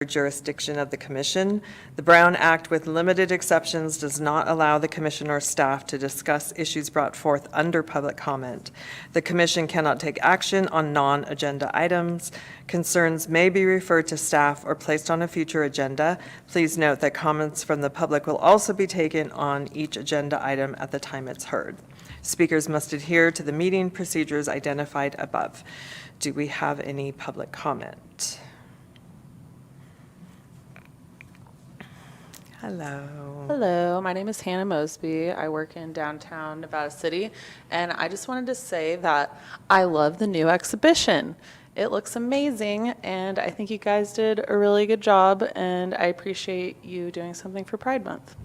jurisdiction of the Commission. The Brown Act, with limited exceptions, does not allow the Commission or staff to discuss issues brought forth under public comment. The Commission cannot take action on non-agenda items. Concerns may be referred to staff or placed on a future agenda. Please note that comments from the public will also be taken on each agenda item at the time it's heard. Speakers must adhere to the meeting procedures identified above. Do we have any public comment? Hello. Hello, my name is Hannah Mosby. I work in downtown Nevada City, and I just wanted to say that I love the new exhibition. It looks amazing, and I think you guys did a really good job, and I appreciate you doing something for Pride Month.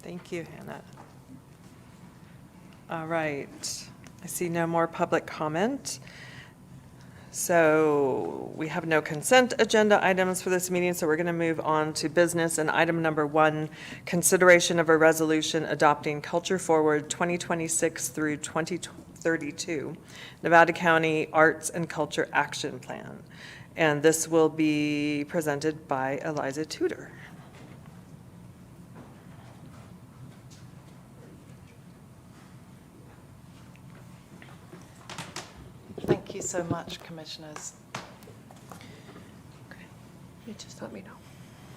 Thank you, Hannah. All right. I see no more public comment. So we have no consent agenda items for this meeting, so we're going to move on to business. And item number 1, consideration of a resolution adopting Culture Forward 2026 through 2032, Nevada County Arts and Culture Action Plan. And this will be presented by Eliza Tudor. Thank you so much, Commissioners. Okay. You just let me know.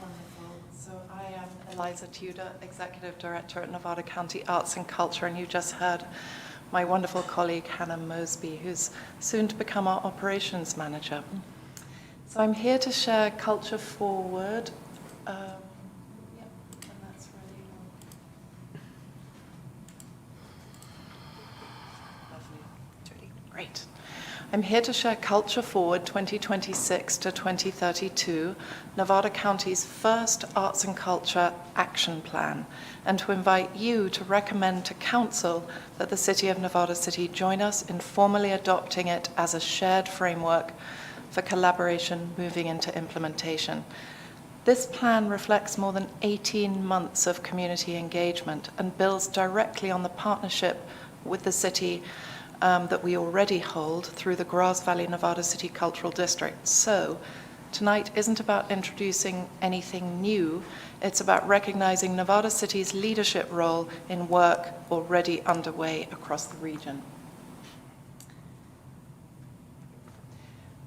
Wonderful. So I am Eliza Tudor, Executive Director at Nevada County Arts and Culture, and you just heard my wonderful colleague, Hannah Mosby, who's soon to become our Operations Manager. So I'm here to share Culture Forward. And that's really lovely. Judy. Great. I'm here to share Culture Forward 2026 to 2032, Nevada County's first arts and culture action plan, and to invite you to recommend to Council that the City of Nevada City join us in formally adopting it as a shared framework for collaboration moving into implementation. This plan reflects more than 18 months of community engagement and builds directly on the partnership with the city that we already hold through the Grass Valley Nevada City Cultural District. So tonight isn't about introducing anything new, it's about recognizing Nevada City's leadership role in work already underway across the region.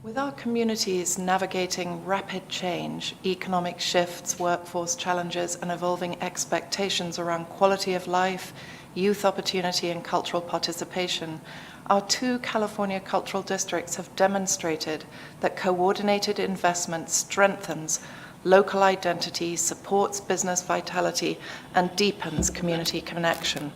With our communities navigating rapid change, economic shifts, workforce challenges, and evolving expectations around quality of life, youth opportunity, and cultural participation, our 2 California cultural districts have demonstrated that coordinated investment strengthens local identity, supports business vitality, and deepens community connection.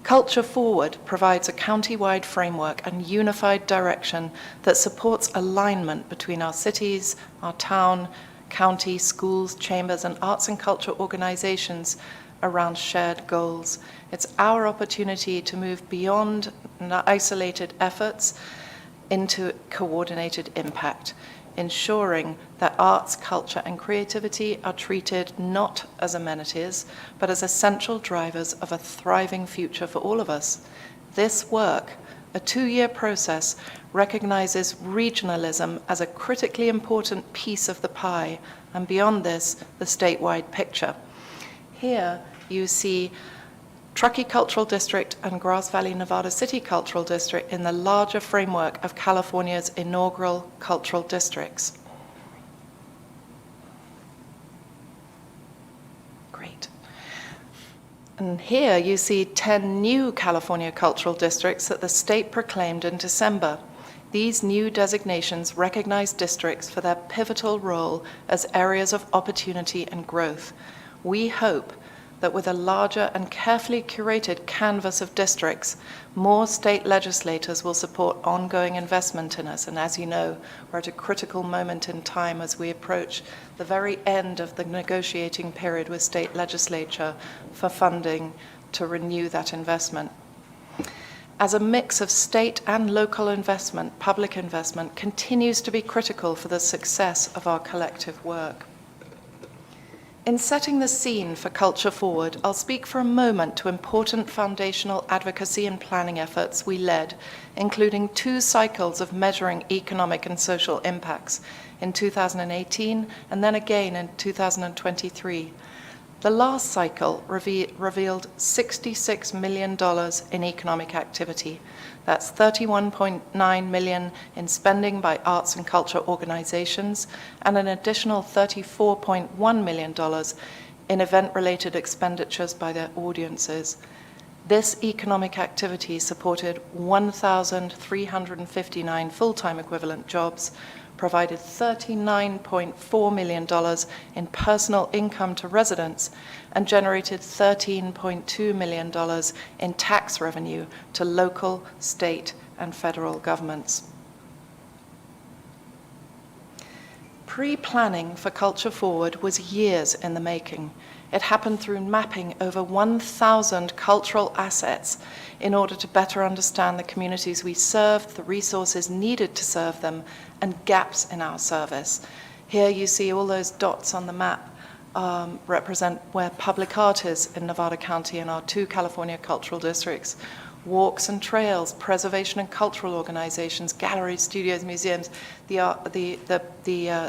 Culture Forward provides a county-wide framework and unified direction that supports alignment between our cities, our town, county, schools, chambers, and arts and culture organizations around shared goals. It's our opportunity to move beyond isolated efforts into coordinated impact, ensuring that arts, culture, and creativity are treated not as amenities, but as essential drivers of a thriving future for all of us. This work, a 2-year process, recognizes regionalism as a critically important piece of the pie, and beyond this, the statewide picture. Here you see Truckee Cultural District and Grass Valley Nevada City Cultural District in the larger framework of California's inaugural cultural districts. Great. And here you see 10 new California cultural districts that the state proclaimed in December. These new designations recognize districts for their pivotal role as areas of opportunity and growth. We hope that with a larger and carefully curated canvas of districts, more state legislators will support ongoing investment in us. And as you know, we're at a critical moment in time as we approach the very end of the negotiating period with state legislature for funding to renew that investment. As a mix of state and local investment, public investment continues to be critical for the success of our collective work. In setting the scene for Culture Forward, I'll speak for a moment to important foundational advocacy and planning efforts we led, including 2 cycles of measuring economic and social impacts in 2018 and then again in 2023. The last cycle revealed $66 million in economic activity. That's $31.9 million in spending by arts and culture organizations and an additional $34.1 million in event-related expenditures by their audiences. This economic activity supported 1,359 full-time equivalent jobs, provided $39.4 million in personal income to residents, and generated $13.2 million in tax revenue to local, state, and federal governments. Pre-planning for Culture Forward was years in the making. It happened through mapping over 1,000 cultural assets in order to better understand the communities we served, the resources needed to serve them, and gaps in our service. Here you see all those dots on the map represent where public art is in Nevada County and our 2 California cultural districts. Walks and trails, preservation and cultural organizations, galleries, studios, museums, the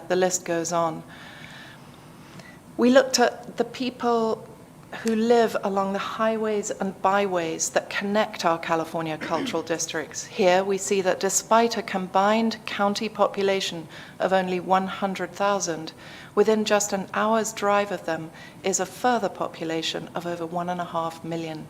list goes on. We looked at the people who live along the highways and byways that connect our California cultural districts. Here we see that despite a combined county population of only 100,000, within just an hour's drive of them is a further population of over 1.5 million.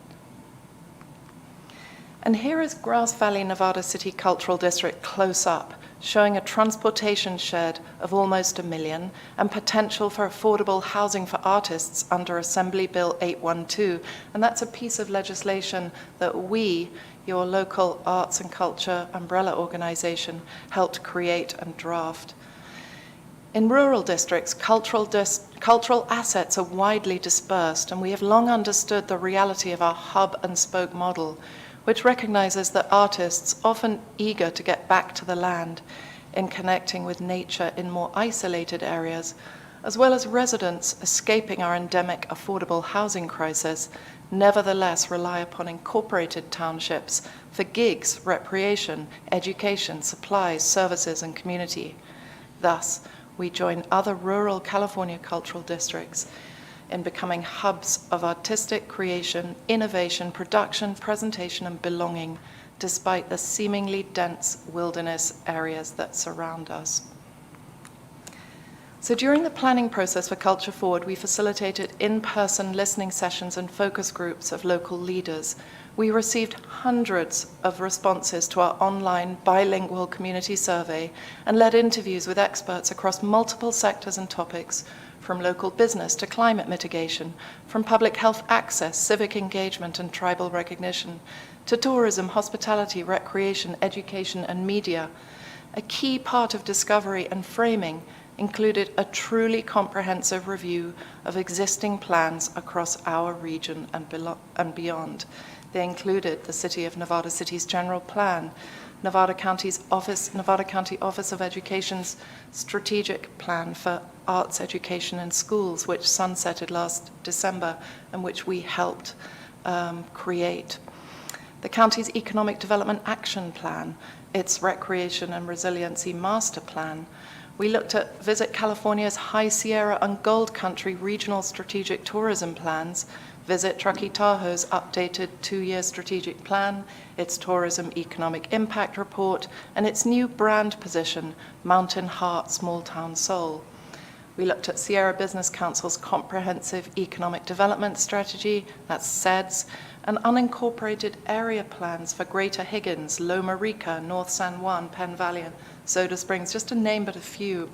And here is Grass Valley, Nevada City Cultural District close up, showing a transportation shed of almost 1 million and potential for affordable housing for artists under Assembly Bill 812. And that's a piece of legislation that we, your local arts and culture umbrella organization, helped create and draft. In rural districts, cultural assets are widely dispersed, and we have long understood the reality of our hub and spoke model, which recognizes that artists, often eager to get back to the land in connecting with nature in more isolated areas, as well as residents escaping our endemic affordable housing crisis, nevertheless rely upon incorporated townships for gigs, recreation, education, supplies, services, and community. Thus, we join other rural California cultural districts in becoming hubs of artistic creation, innovation, production, presentation, and belonging, despite the seemingly dense wilderness areas that surround us. So during the planning process for Culture Forward, we facilitated in-person listening sessions and focus groups of local leaders. We received hundreds of responses to our online bilingual community survey and led interviews with experts across multiple sectors and topics, from local business to climate mitigation, from public health access, civic engagement, and tribal recognition, to tourism, hospitality, recreation, education, and media. A key part of discovery and framing included a truly comprehensive review of existing plans across our region and beyond. They included the City of Nevada City's General Plan, Nevada County Office of Education's Strategic Plan for Arts Education in Schools, which sunsetted last December and which we helped create. The county's Economic Development Action Plan, its Recreation and Resiliency Master Plan. We looked at Visit California's High Sierra and Gold Country Regional Strategic Tourism Plans, Visit Truckee Tahoe's updated 2-year strategic plan, its tourism economic impact report, and its new brand position, Mountain Heart, Small Town Soul. We looked at Sierra Business Council's comprehensive economic development strategy, that's SEDS, and unincorporated area plans for Greater Higgins, Loma Rica, North San Juan, Penn Valley, and Soda Springs, just to name but a few.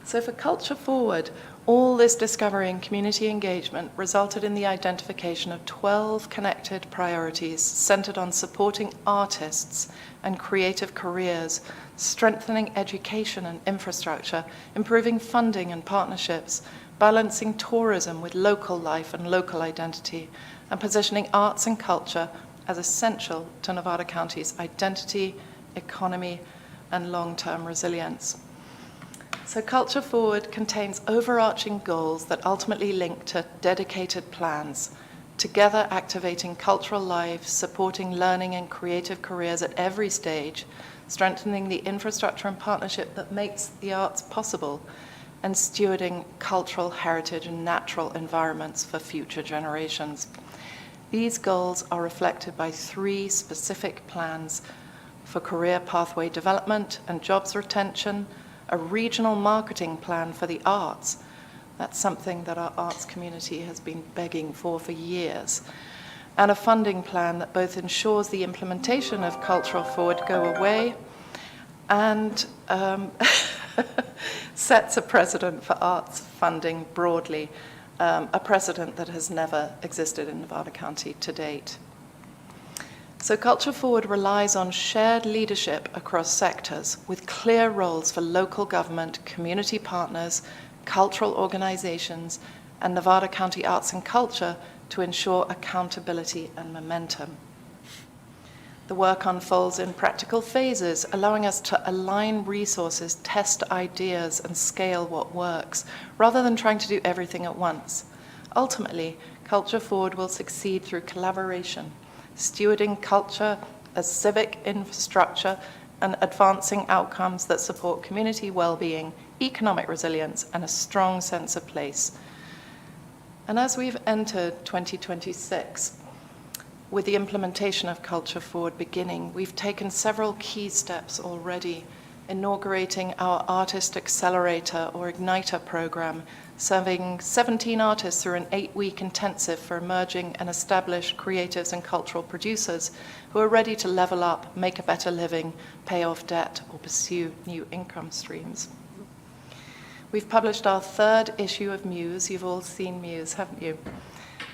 So for Culture Forward, all this discovery and community engagement resulted in the identification of 12 connected priorities centered on supporting artists and creative careers, strengthening education and infrastructure, improving funding and partnerships, balancing tourism with local life and local identity, and positioning arts and culture as essential to Nevada County's identity, economy, and long-term resilience. So Culture Forward contains overarching goals that ultimately link to dedicated plans, together activating cultural lives, supporting learning and creative careers at every stage, strengthening the infrastructure and partnership that makes the arts possible, and stewarding cultural heritage and natural environments for future generations. These goals are reflected by 3 specific plans for career pathway development and jobs retention, a regional marketing plan for the arts. That's something that our arts community has been begging for years. And a funding plan that both ensures the implementation of Cultural Forward Go Away and sets a precedent for arts funding broadly, a precedent that has never existed in Nevada County to date. So Culture Forward relies on shared leadership across sectors with clear roles for local government, community partners, cultural organizations, and Nevada County Arts and Culture to ensure accountability and momentum. The work unfolds in practical phases, allowing us to align resources, test ideas, and scale what works, rather than trying to do everything at once. Ultimately, Culture Forward will succeed through collaboration, stewarding culture as civic infrastructure, and advancing outcomes that support community well-being, economic resilience, and a strong sense of place. And as we've entered 2026, with the implementation of Culture Forward beginning, we've taken several key steps already, inaugurating our Artist Accelerator or Igniter program, serving 17 artists through an 8-week intensive for emerging and established creatives and cultural producers who are ready to level up, make a better living, pay off debt, or pursue new income streams. We've published our 3rd issue of Muse. You've all seen Muse, haven't you?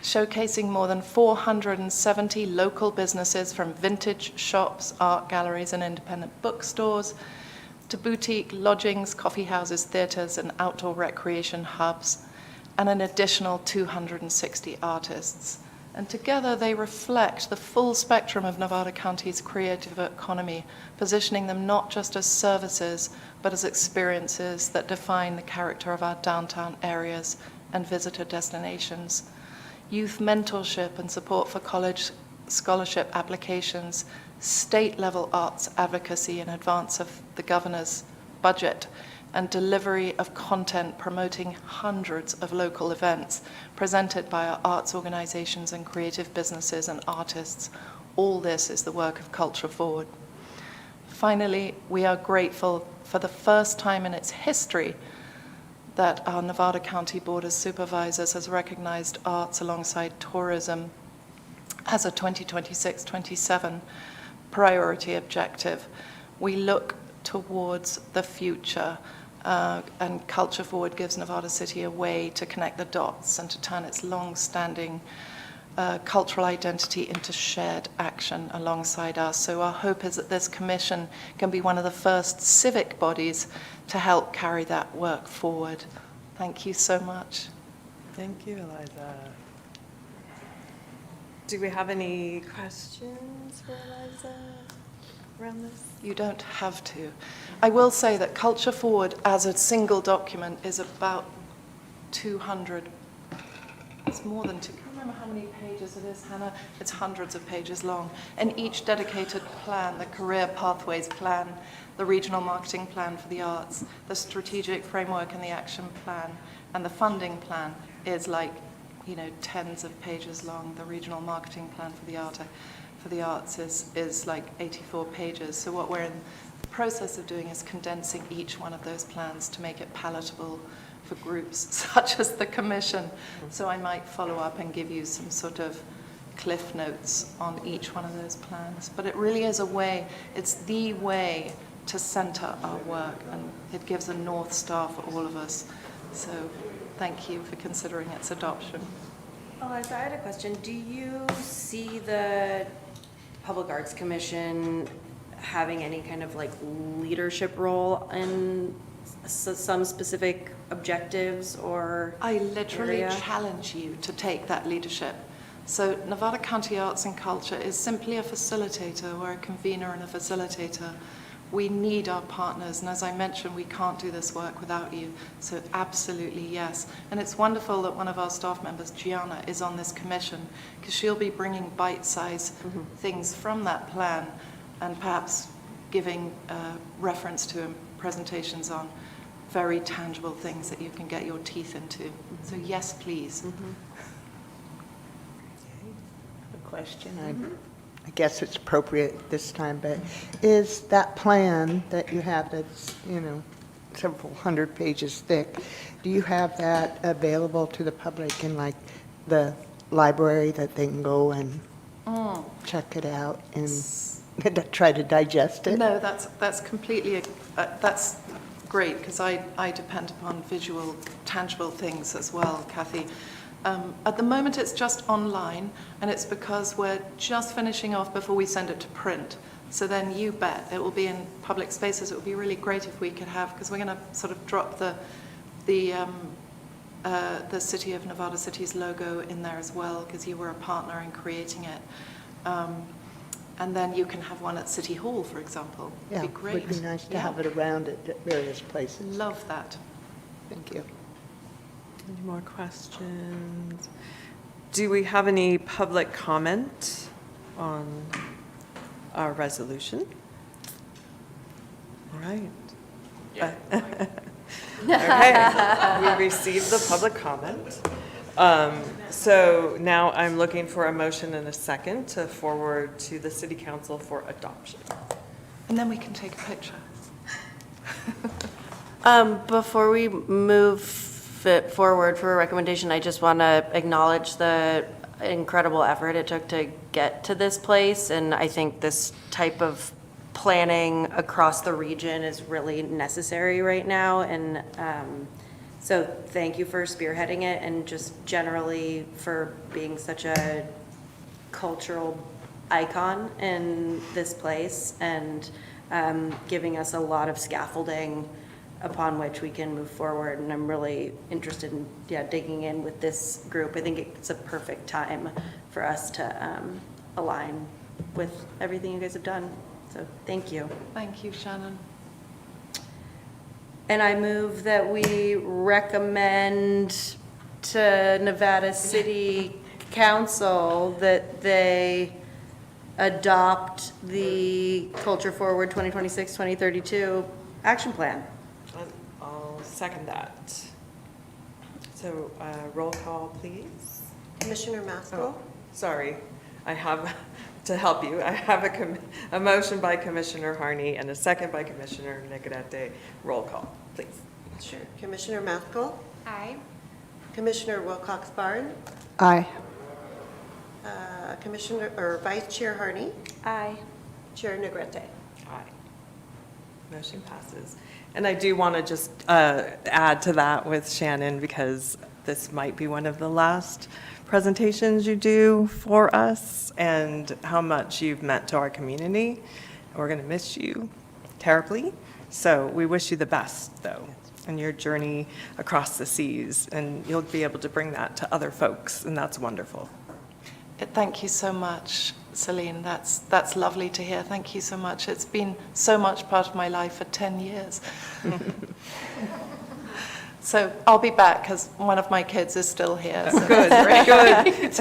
Showcasing more than 470 local businesses, from vintage shops, art galleries, and independent bookstores to boutique lodgings, coffee houses, theaters, and outdoor recreation hubs, and an additional 260 artists. And together they reflect the full spectrum of Nevada County's creative economy, positioning them not just as services, but as experiences that define the character of our downtown areas and visitor destinations. Youth mentorship and support for college scholarship applications, state-level arts advocacy in advance of the governor's budget, and delivery of content promoting hundreds of local events presented by our arts organizations and creative businesses and artists. All this is the work of Culture Forward. Finally, we are grateful for the first time in its history that our Nevada County Board of Supervisors has recognized arts alongside tourism as a 2026-27 priority objective. We look towards the future, and Culture Forward gives Nevada City a way to connect the dots and to turn its long-standing cultural identity into shared action alongside us. So our hope is that this commission can be one of the first civic bodies to help carry that work forward. Thank you so much. Thank you, Eliza. Do we have any questions for Eliza around this? You don't have to. I will say that Culture Forward as a single document is about 200, it's more than two. I can't remember how many pages it is, Hannah. It's hundreds of pages long. And each dedicated plan, the career pathways plan, the regional marketing plan for the arts, the strategic framework and the action plan, and the funding plan is like, tens of pages long. The regional marketing plan for the arts is like 84 pages. So what we're in the process of doing is condensing each one of those plans to make it palatable for groups such as the Commission. So I might follow up and give you some sort of cliff notes on each one of those plans. But it really is it's the way to center our work, and it gives a North Star for all of us. So thank you for considering its adoption. Eliza, I had a question. Do you see the Public Arts Commission having any kind of leadership role in some specific objectives or I literally area? challenge you to take that leadership. So Nevada County Arts and Culture is simply a facilitator. We're a convener and a facilitator. we need our partners, and as I mentioned, we can't do this work without you, so absolutely yes. And it's wonderful that one of our staff members, Gianna, is on this commission, because she'll be bringing bite-sized things from that plan and perhaps giving reference to and presentations on very tangible things that you can get your teeth into. So yes, please. A question, I guess it's appropriate this time, but is that plan that you have that's, several hundred pages thick, do you have that available to the public in like the library that they can go and check it out and try to digest it? No, that's completely, that's great, because I depend upon visual, tangible things as well, Kathy. At the moment, it's just online, and it's because we're just finishing off before we send it to print. So then you bet it will be in public spaces. It would be really great if we could have, because we're going to sort of drop the City of Nevada City's logo in there as well, because you were a partner in creating it. And then you can have one at City Hall, for example. Yeah, It'd be great. would be nice to have it around at various places. Love that. Thank you. Any more questions? Do we have any public comment on our resolution? All right. Okay, we received the public comment. So now I'm looking for a motion and a second to forward to the City Council for adoption. And then we can take a picture. Before we move it forward for a recommendation, I just want to acknowledge the incredible effort it took to get to this place, and I think this type of planning across the region is really necessary right now, and so thank you for spearheading it, and just generally for being such a cultural icon in this place, and giving us a lot of scaffolding upon which we can move forward. And I'm really interested in digging in with this group. I think it's a perfect time for us to align with everything you guys have done. So thank you. Thank you, Shannon. And I move that we recommend to Nevada City Council that they adopt the Culture Forward 2026-2032 action plan. I'll second that. So roll call, please. Commissioner Maskell? Oh, sorry, I have, to help you, I have a motion by Commissioner Harney and a second by Commissioner Nicolette. Roll call, please. Sure. Commissioner Maskell? Aye. Commissioner Wilcox-Barn? Aye. Commissioner, or Vice Chair Harney? Aye. Chair Negrete? Aye. Motion passes. And I do want to just add to that with Shannon, because this might be one of the last presentations you do for us, and how much you've meant to our community. We're going to miss you terribly. So we wish you the best, though, in your journey across the seas, and you'll be able to bring that to other folks, and that's wonderful. Thank you so much, Celine. That's lovely to hear. Thank you so much. It's been so much part of my life for 10 years. So I'll be back because one of my kids is still here. So Good, very good.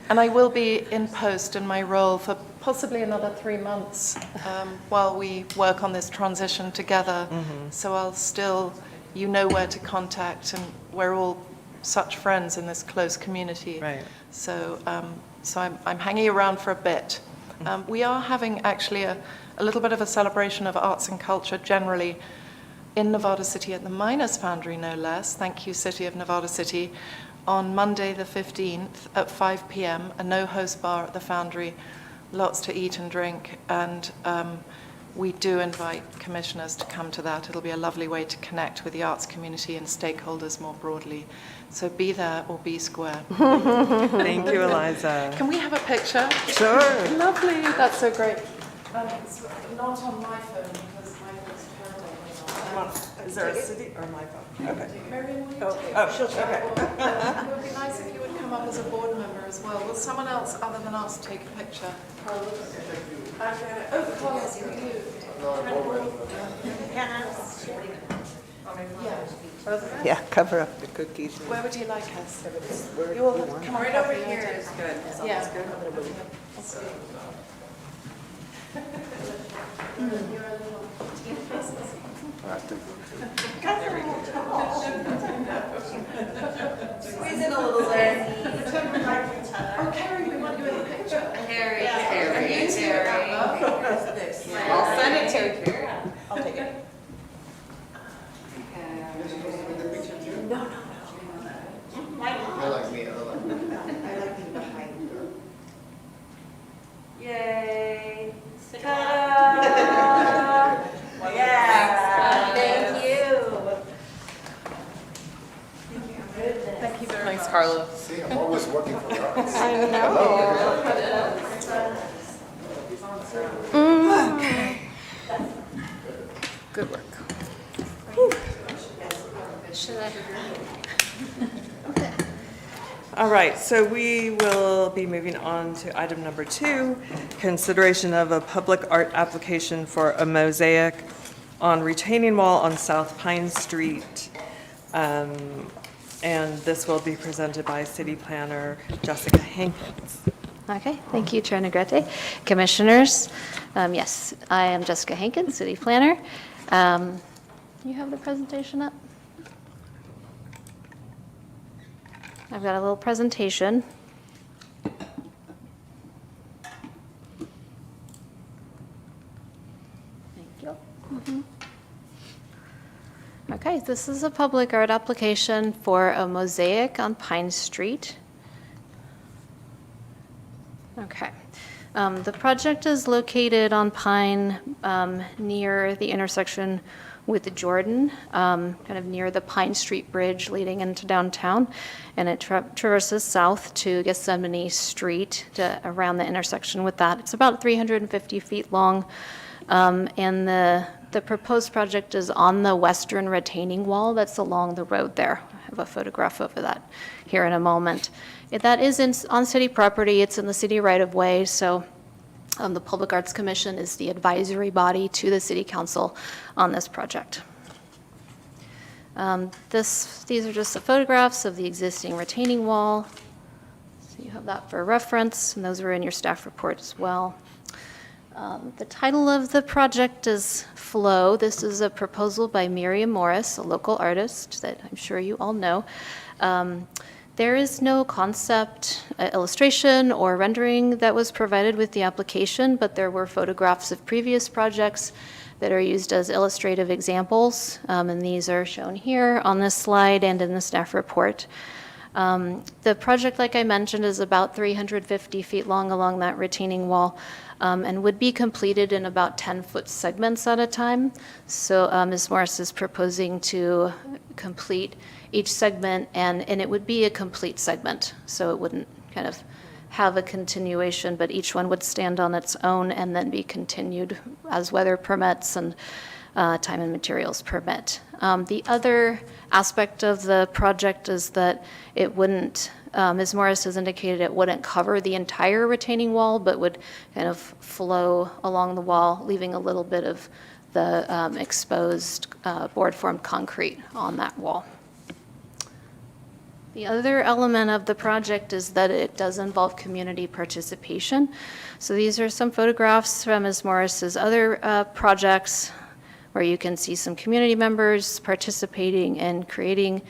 And I will be in post in my role for possibly another 3 months while we work on this transition together. So I'll still, you know where to contact, and we're all such friends in this close community. Right. So, I'm hanging around for a bit. We are having actually a little bit of a celebration of arts and culture generally in Nevada City at the Miners Foundry, no less. Thank you, City of Nevada City. On Monday the 15th at 5 p.m., a no-host bar at the Foundry, lots to eat and drink, and we do invite commissioners to come to that. It'll be a lovely way to connect with the arts community and stakeholders more broadly. So be there or be square. Thank you, Eliza. Can we have a picture? Sure. Lovely. That's so great. It's not on my phone because my phone's terrible. Is there a city or my phone? Okay. Marion, will you take Oh, okay. It would be nice if you would come up as a board member as well. Will someone else other than us take a picture? Oh, Carlos, you. Yeah, cover up the cookies. Where would you like us? Where You all you have want to come Right over here is good. Yeah. Squeeze in a little there. Oh, Carrie, we want you in the picture. Carrie, Carrie. I'll send it to you. I'll take it. Yay. Ta-da. Yeah, thank you. Thanks, Carlos. See, I'm always working for us. Good work. All right, so we will be moving on to item number 2, consideration of a public art application for a mosaic on retaining wall on South Pine Street. And this will be presented by City Planner Jessica Hankins. Okay, thank you, Chair Negrete. Commissioners, yes, I am Jessica Hankins, City Planner. You have the presentation up? I've got a little presentation. Thank you. Okay, this is a public art application for a mosaic on Pine Street. Okay. The project is located on Pine, near the intersection with the Jordan, kind of near the Pine Street Bridge leading into downtown, and it traverses south to Gethsemane Street to around the intersection with that. It's about 350 feet long, and the proposed project is on the western retaining wall that's along the road there. I have a photograph of that here in a moment. That is on city property. It's in the city right-of-way, so the Public Arts Commission is the advisory body to the City Council on this project. These are just the photographs of the existing retaining wall. So you have that for reference, and those are in your staff report as well. The title of the project is Flow. This is a proposal by Miriam Morris, a local artist that I'm sure you all know. There is no concept illustration or rendering that was provided with the application, but there were photographs of previous projects that are used as illustrative examples, and these are shown here on this slide and in the staff report. The project, like I mentioned, is about 350 feet long along that retaining wall, and would be completed in about 10-foot segments at a time. So Ms. Morris is proposing to complete each segment, and it would be a complete segment, so it wouldn't kind of have a continuation, but each one would stand on its own and then be continued as weather permits and time and materials permit. The other aspect of the project is that it wouldn't, Ms. Morris has indicated it wouldn't cover the entire retaining wall, but would kind of flow along the wall, leaving a little bit of the exposed board-formed concrete on that wall. The other element of the project is that it does involve community participation. So these are some photographs from Ms. Morris's other projects where you can see some community members participating in creating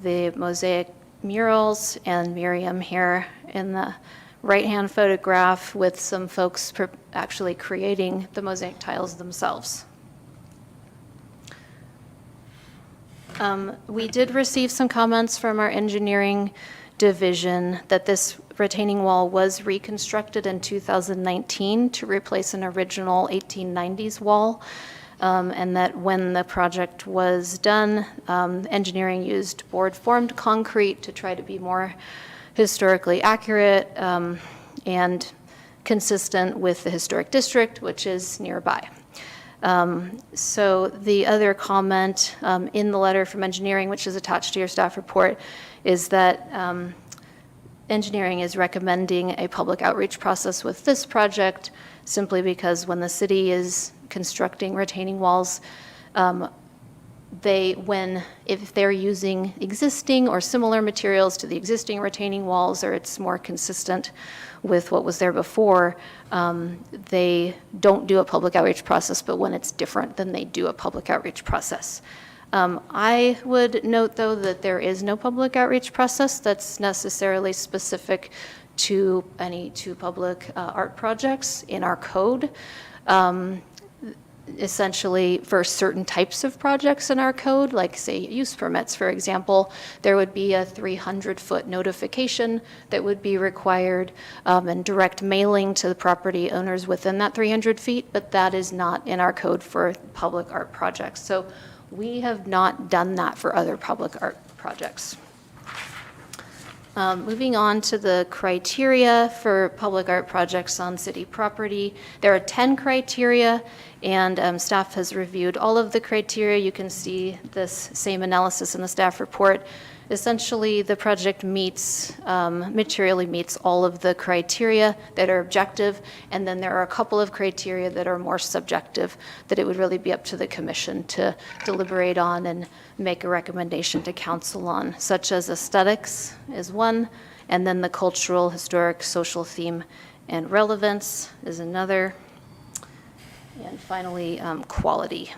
the mosaic murals, and Miriam here in the right-hand photograph with some folks actually creating the mosaic tiles themselves. We did receive some comments from our engineering division that this retaining wall was reconstructed in 2019 to replace an original 1890s wall, and that when the project was done, engineering used board-formed concrete to try to be more historically accurate and consistent with the historic district, which is nearby. So the other comment in the letter from engineering, which is attached to your staff report, is that engineering is recommending a public outreach process with this project simply because when the city is constructing retaining walls, if they're using existing or similar materials to the existing retaining walls, or it's more consistent with what was there before, they don't do a public outreach process, but when it's different, then they do a public outreach process. I would note, though, that there is no public outreach process that's necessarily specific to any two public art projects in our code. Essentially, for certain types of projects in our code, like, say, use permits, for example, there would be a 300-foot notification that would be required, and direct mailing to the property owners within that 300 feet, but that is not in our code for public art projects. So we have not done that for other public art projects. Moving on to the criteria for public art projects on city property. There are 10 criteria, and staff has reviewed all of the criteria. You can see this same analysis in the staff report. Essentially, the project materially meets all of the criteria that are objective, and then there are a couple of criteria that are more subjective that it would really be up to the commission to deliberate on and make a recommendation to council on, such as aesthetics is one, and then the cultural, historic, social theme, and relevance is another, and finally, quality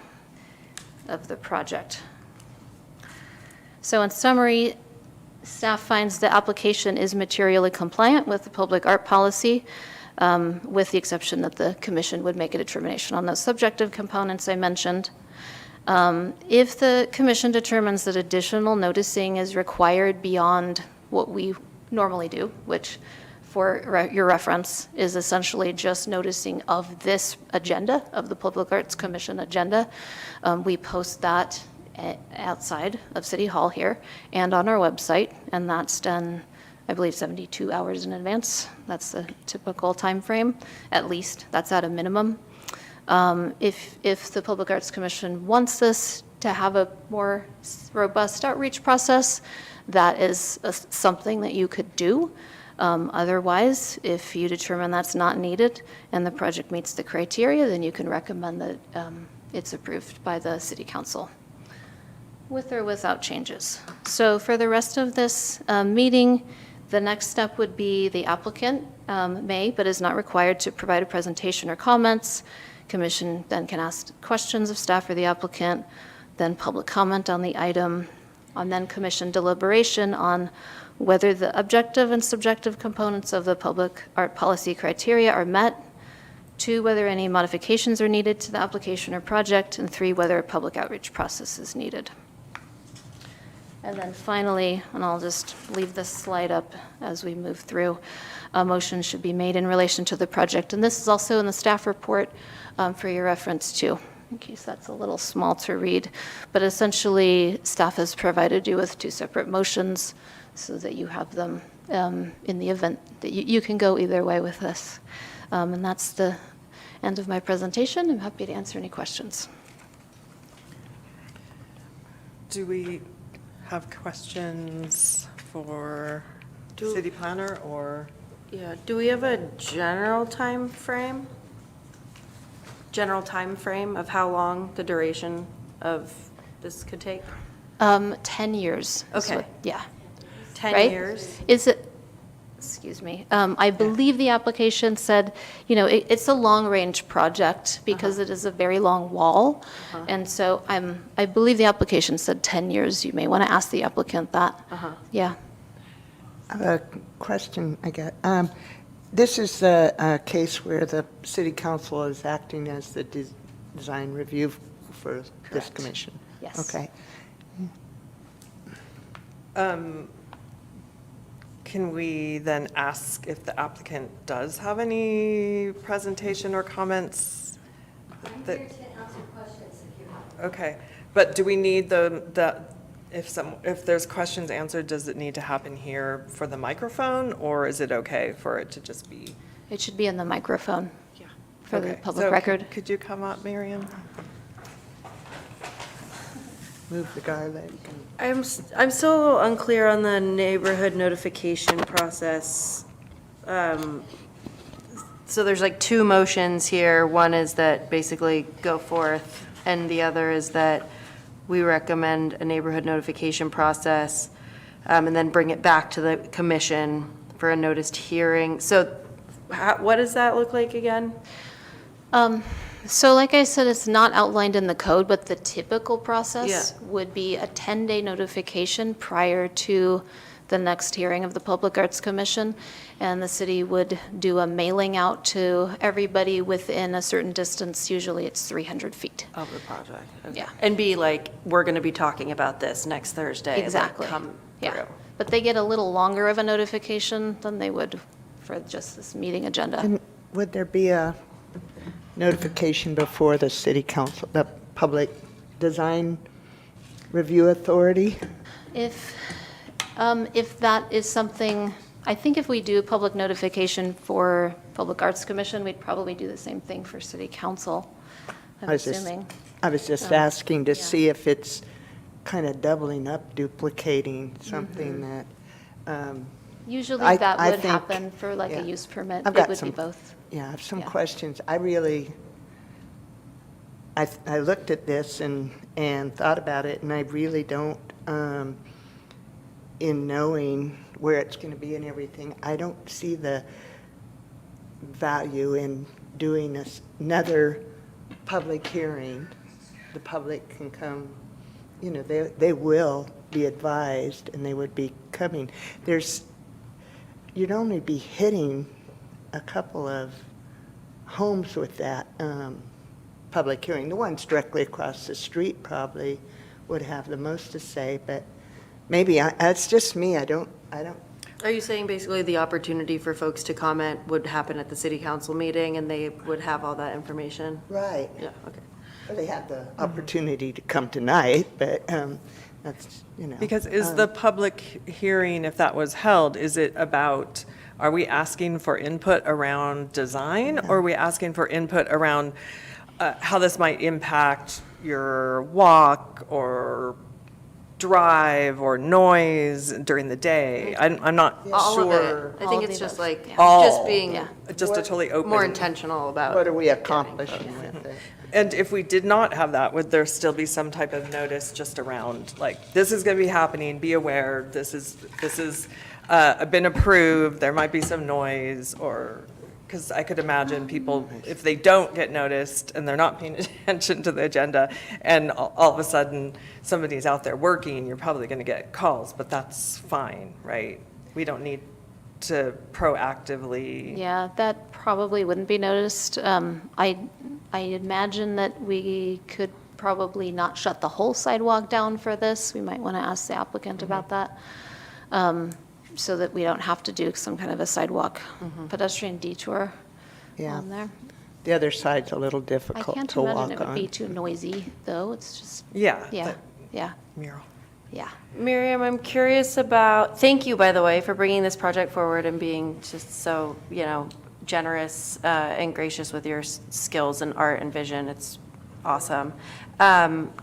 of the project. So in summary, staff finds the application is materially compliant with the public art policy, with the exception that the commission would make a determination on those subjective components I mentioned. If the commission determines that additional noticing is required beyond what we normally do, which for your reference is essentially just noticing of this agenda, of the Public Arts Commission agenda, we post that outside of City Hall here and on our website, and that's done, I believe, 72 hours in advance. That's the typical time frame, at least. That's at a minimum. If the Public Arts Commission wants this to have a more robust outreach process, that is something that you could do. Otherwise, if you determine that's not needed and the project meets the criteria, then you can recommend that it's approved by the City Council, with or without changes. So for the rest of this meeting, the next step would be the applicant may, but is not required to provide a presentation or comments. Commission then can ask questions of staff or the applicant, then public comment on the item, and then commission deliberation on whether the objective and subjective components of the public art policy criteria are met, 2, whether any modifications are needed to the application or project, and 3, whether a public outreach process is needed. And then finally, and I'll just leave this slide up as we move through, a motion should be made in relation to the project. And this is also in the staff report for your reference too, in case that's a little small to read. But essentially, staff has provided you with 2 separate motions so that you have them in the event that you can go either way with this. And that's the end of my presentation. I'm happy to answer any questions. Do we have questions for city planner or? Yeah, do we have a general time frame? General time frame of how long the duration of this could take? 10 years. is Okay. what- Yeah. 10 Right? years? Is it, excuse me, I believe the application said, it's a long-range project because it is a very long wall. And so I believe the application said 10 years. You may want to ask the applicant that. Yeah. I have a question, I guess. This is a case where the city council is acting as the design review for this Correct. commission? Yes. Okay. Can we then ask if the applicant does have any presentation or comments? I'm that- here to answer questions if you have. Okay, but do we need if there's questions answered, does it need to happen here for the microphone, or is it okay for it to just be? It should be in the microphone for the Okay, public so record. Could you come up, Marion? Move the garlic. I'm still a little unclear on the neighborhood notification process. so there's like two motions here. One is that basically go forth, and the other is that we recommend a neighborhood notification process, and then bring it back to the commission for a noticed hearing. So what does that look like again? So like I said, it's not outlined in the code, but the typical process Yeah. would be a 10-day notification prior to the next hearing of the Public Arts Commission, and the city would do a mailing out to everybody within a certain distance, usually it's 300 feet. Of the project. Okay. Yeah. And be like, we're going to be talking about this next Thursday. like, Exactly. Come Yeah. through. But they get a little longer of a notification than they would for just this meeting agenda. And would there be a notification before the city council, the Public Design Review Authority? If that is something, I think if we do public notification for Public Arts Commission, we'd probably do the same thing for city council, I'm I was just- assuming. I was just asking to see if it's kind of doubling up, duplicating something that, Usually I that would think- happen for like yeah. a use permit. I've It got would be some- both. yeah, I have some Yeah. questions. I looked at this and thought about it, and I really don't, in knowing where it's going to be and everything, I don't see the value in doing another public hearing. The public can come, they will be advised, and they would be coming. You'd only be hitting a couple of homes with that public hearing. The ones directly across the street probably would have the most to say, but maybe, it's just me, I don't, Are you saying basically the opportunity for folks to comment would happen at the city council meeting and they would have all that information? right. Yeah, okay. They had the opportunity to come tonight, but that's, Because is the public hearing, if that was held, is it about, are we asking for input around design? Or are we asking for input around how this might impact your walk or drive or noise during the day? I'm not All of sure. it. I All think of it's the just above, like, yeah. just being Yeah. Just a totally open. more intentional about. what are we accomplishing with it? And if we did not have that, would there still be some type of notice just around, like, this is going to be happening, be aware, this is been approved, there might be some noise, or, because I could imagine people, if they don't get noticed and they're not paying attention to the agenda, and all of a sudden, somebody's out there working, you're probably going to get calls, but that's fine, right? We don't need to proactively. Yeah, that probably wouldn't be noticed. I imagine that we could probably not shut the whole sidewalk down for this. We might want to ask the applicant about that, so that we don't have to do some kind of a sidewalk pedestrian detour Yeah. on there. The other side's a little I difficult can't to imagine walk it would be on. too noisy, though. It's just, Yeah. yeah, that yeah, Mural. yeah. Miriam, I'm curious about, thank you, by the way, for bringing this project forward and being just so, generous and gracious with your skills and art and vision. It's awesome.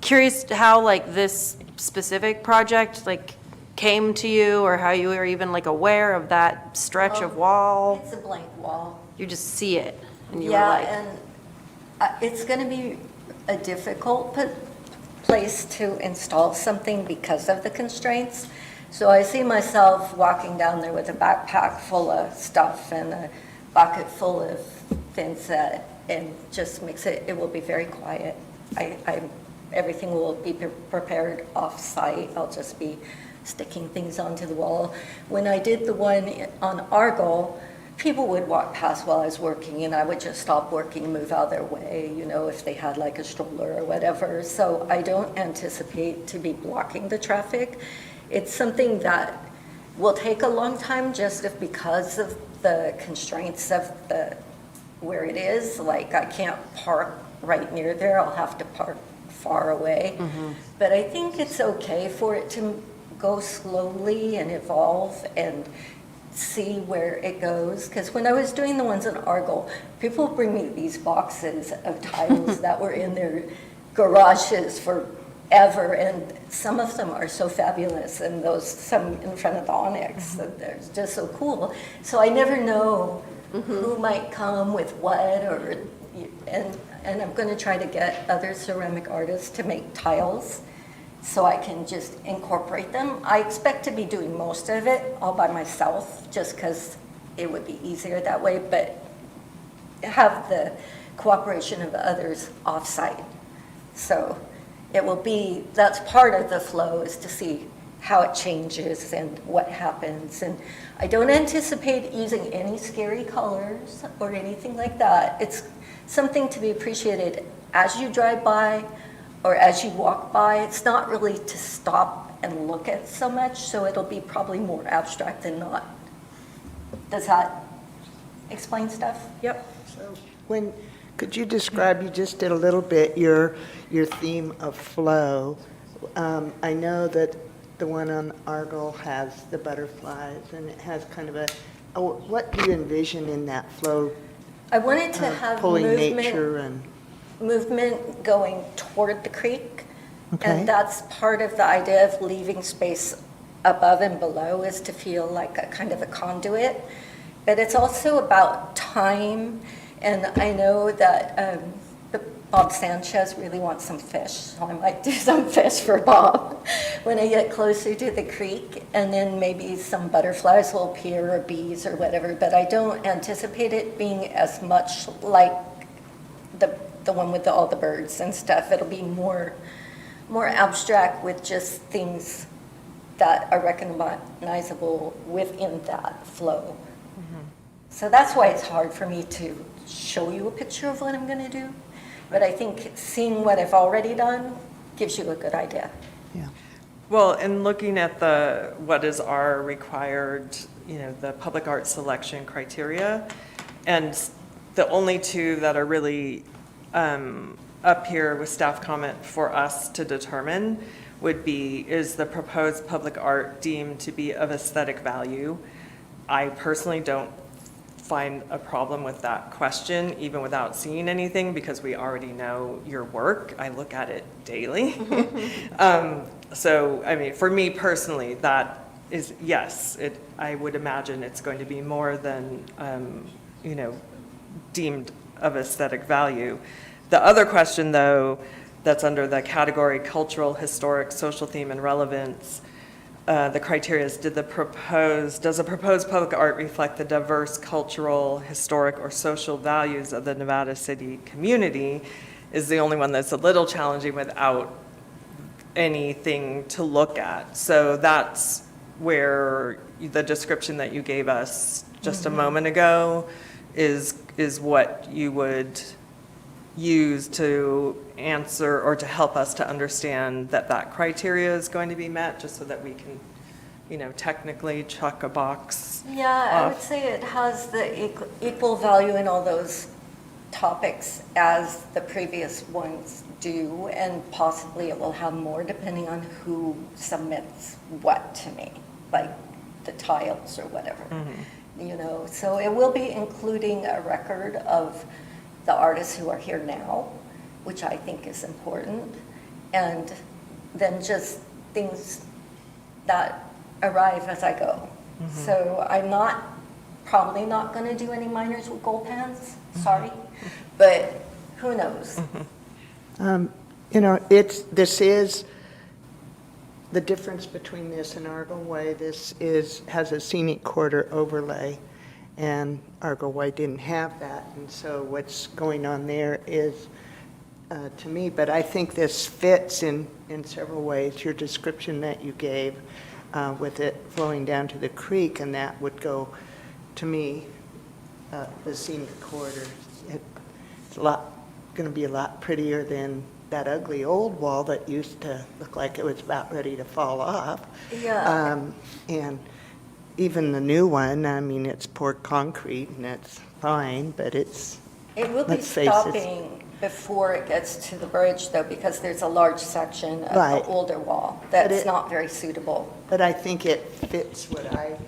Curious how, like, this specific project, like, came to you, or how you were even, like, aware of that stretch of wall? It's a blank wall. You just see it, and you were Yeah, like, and it's going to be a difficult place to install something because of the constraints. So I see myself walking down there with a backpack full of stuff and a bucket full of things and just makes it will be very quiet. Everything will be prepared off-site. I'll just be sticking things onto the wall. When I did the one on Argyle, people would walk past while I was working, and I would just stop working and move out of their way, if they had like a stroller or whatever. So I don't anticipate to be blocking the traffic. It's something that will take a long time just because of the constraints of where it is. Like, I can't park right near there. I'll have to park far away. But I think it's okay for it to go slowly and evolve and see where it goes. Because when I was doing the ones in Argyle, people would bring me these boxes of tiles that were in their garages forever, and some of them are so fabulous, and some in front of the Onyx, that they're just so cool. So I never know who might come with what, or, and I'm going to try to get other ceramic artists to make tiles so I can just incorporate them. I expect to be doing most of it all by myself, just because it would be easier that way, but have the cooperation of others off-site. So it will be, that's part of the flow, is to see how it changes and what happens. And I don't anticipate using any scary colors or anything like that. It's something to be appreciated as you drive by or as you walk by. It's not really to stop and look at so much, so it'll be probably more abstract than not. Does that explain stuff? Yep. When, could you describe, you just did a little bit, your theme of flow. I know that the one on Argyle has the butterflies, and it has kind of a, what do you envision in that flow? I wanted to have Pulling nature and, movement going toward the creek. Okay. And that's part of the idea of leaving space above and below, is to feel like a kind of a conduit. But it's also about time. And I know that Bob Sanchez really wants some fish, so I might do some fish for Bob when I get closer to the creek. And then maybe some butterflies will appear, or bees or whatever. But I don't anticipate it being as much like the one with all the birds and stuff. It'll be more abstract, with just things that are recognizable within that flow. So that's why it's hard for me to show you a picture of what I'm going to do. But I think seeing what I've already done gives you a good idea. yeah. Well, in looking at what is our required, the public art selection criteria, and the only two that are really up here with staff comment for us to determine would be, is the proposed public art deemed to be of aesthetic value? I personally don't find a problem with that question, even without seeing anything, because we already know your work. I look at it daily. So, I mean, for me personally, that is, yes, I would imagine it's going to be more than, deemed of aesthetic value. The other question, though, that's under the category cultural, historic, social theme, and relevance, the criteria is, does the proposed public art reflect the diverse cultural, historic, or social values of the Nevada City community, is the only one that's a little challenging without anything to look at. So that's where the description that you gave us just a moment ago is what you would use to answer or to help us to understand that criteria is going to be met, just so that we can, technically check a box. Yeah, I would off. say it has the equal value in all those topics as the previous ones do, and possibly it will have more depending on who submits what to me, like the tiles or whatever. So it will be including a record of the artists who are here now, which I think is important, and then just things that arrive as I go. So I'm probably not going to do any minors with gold pans, sorry, but who knows? This is, the difference between this and Argyle Way, has a scenic corridor overlay, and Argyle Way didn't have that, and so what's going on there is, to me, but I think this fits in several ways. Your description that you gave with it flowing down to the creek, and that would go, to me, the scenic corridor. It's going to be a lot prettier than that ugly old wall that used to look like it was about ready to fall off. Yeah. And even the new one, I mean, it's poured concrete and it's fine, but it's, It will be let's face it. stopping before it gets to the bridge, though, because there's a large section of Right. the older wall But that's it- not very suitable. But I think it fits what I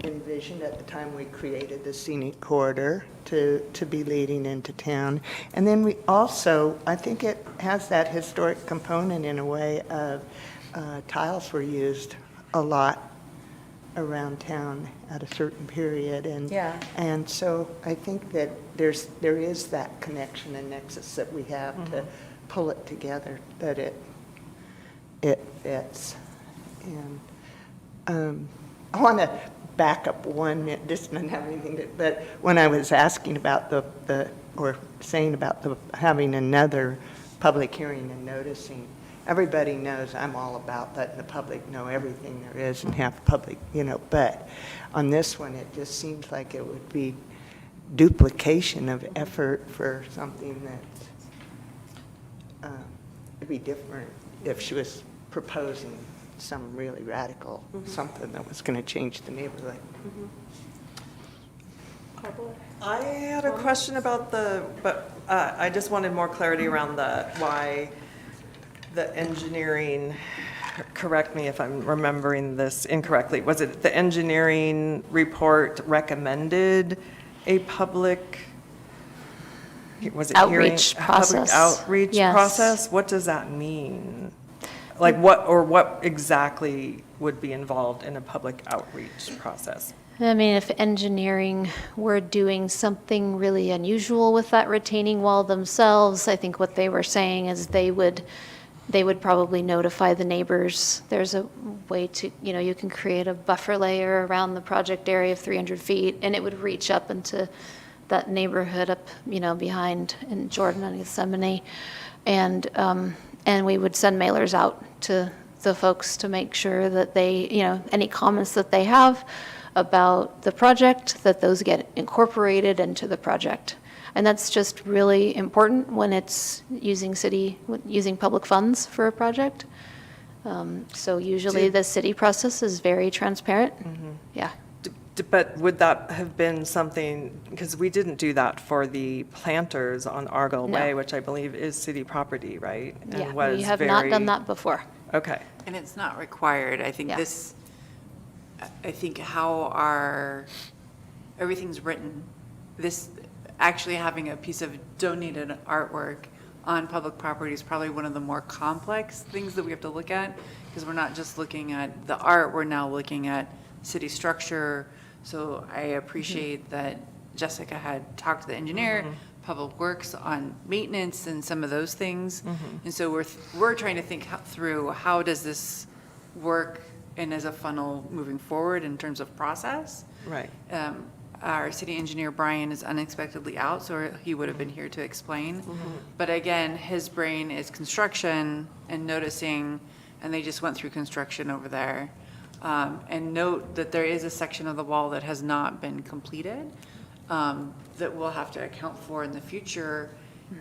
envisioned at the time we created the scenic corridor to be leading into town. And then we also, I think it has that historic component in a way of tiles were used a lot around town at a certain period. Yeah. And so I think that there is that connection and nexus that we have to pull it together, that it fits. And I want to back up 1 minute. This doesn't have anything to, but when I was asking about or saying about having another public hearing and noticing, everybody knows I'm all about letting the public know everything there is and have public, but on this one, it just seems like it would be duplication of effort for something that it'd be different if she was proposing some really radical, something that was going to change the neighborhood. I had a question about but I just wanted more clarity around why the engineering, correct me if I'm remembering this incorrectly, was it the engineering report recommended a public, was it hearing? Outreach a public process. outreach Yes. process? What does that mean? Like what exactly would be involved in a public outreach process? I mean, if engineering were doing something really unusual with that retaining wall themselves, I think what they were saying is they would probably notify the neighbors. There's a way to, you can create a buffer layer around the project area of 300 feet, and it would reach up into that neighborhood up, behind in Jordan and Gethsemane. And we would send mailers out to the folks to make sure that they, any comments that they have about the project, that those get incorporated into the project. And that's just really important when it's using public funds for a project. So usually the city process is very transparent. Yeah. But would that have been something, because we didn't do that for the planters on Argyle No. Way, which I believe is city property, right? And Yeah, was we have not done that before. Okay. And it's not required. I think Yeah. how everything's written, this, actually having a piece of donated artwork on public property is probably one of the more complex things that we have to look at, because we're not just looking at the art, we're now looking at city structure. So I appreciate that Jessica had talked to the engineer, Public Works on maintenance and some of those things. And so we're trying to think through how does this work and as a funnel moving forward in terms of process. Right. Our city engineer, Brian, is unexpectedly out, so he would have been here to explain. But again, his brain is construction and noticing, and they just went through construction over there. And note that there is a section of the wall that has not been completed that we'll have to account for in the future,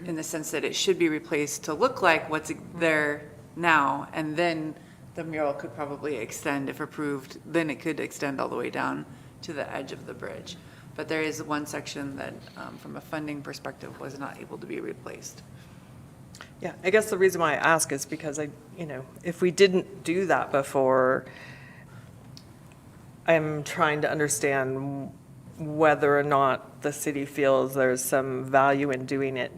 in the sense that it should be replaced to look like what's there now. And then the mural could probably extend, if approved, then it could extend all the way down to the edge of the bridge. But there is one section that, from a funding perspective, was not able to be replaced. Yeah, I guess the reason why I ask is because if we didn't do that before, I'm trying to understand whether or not the city feels there's some value in doing it,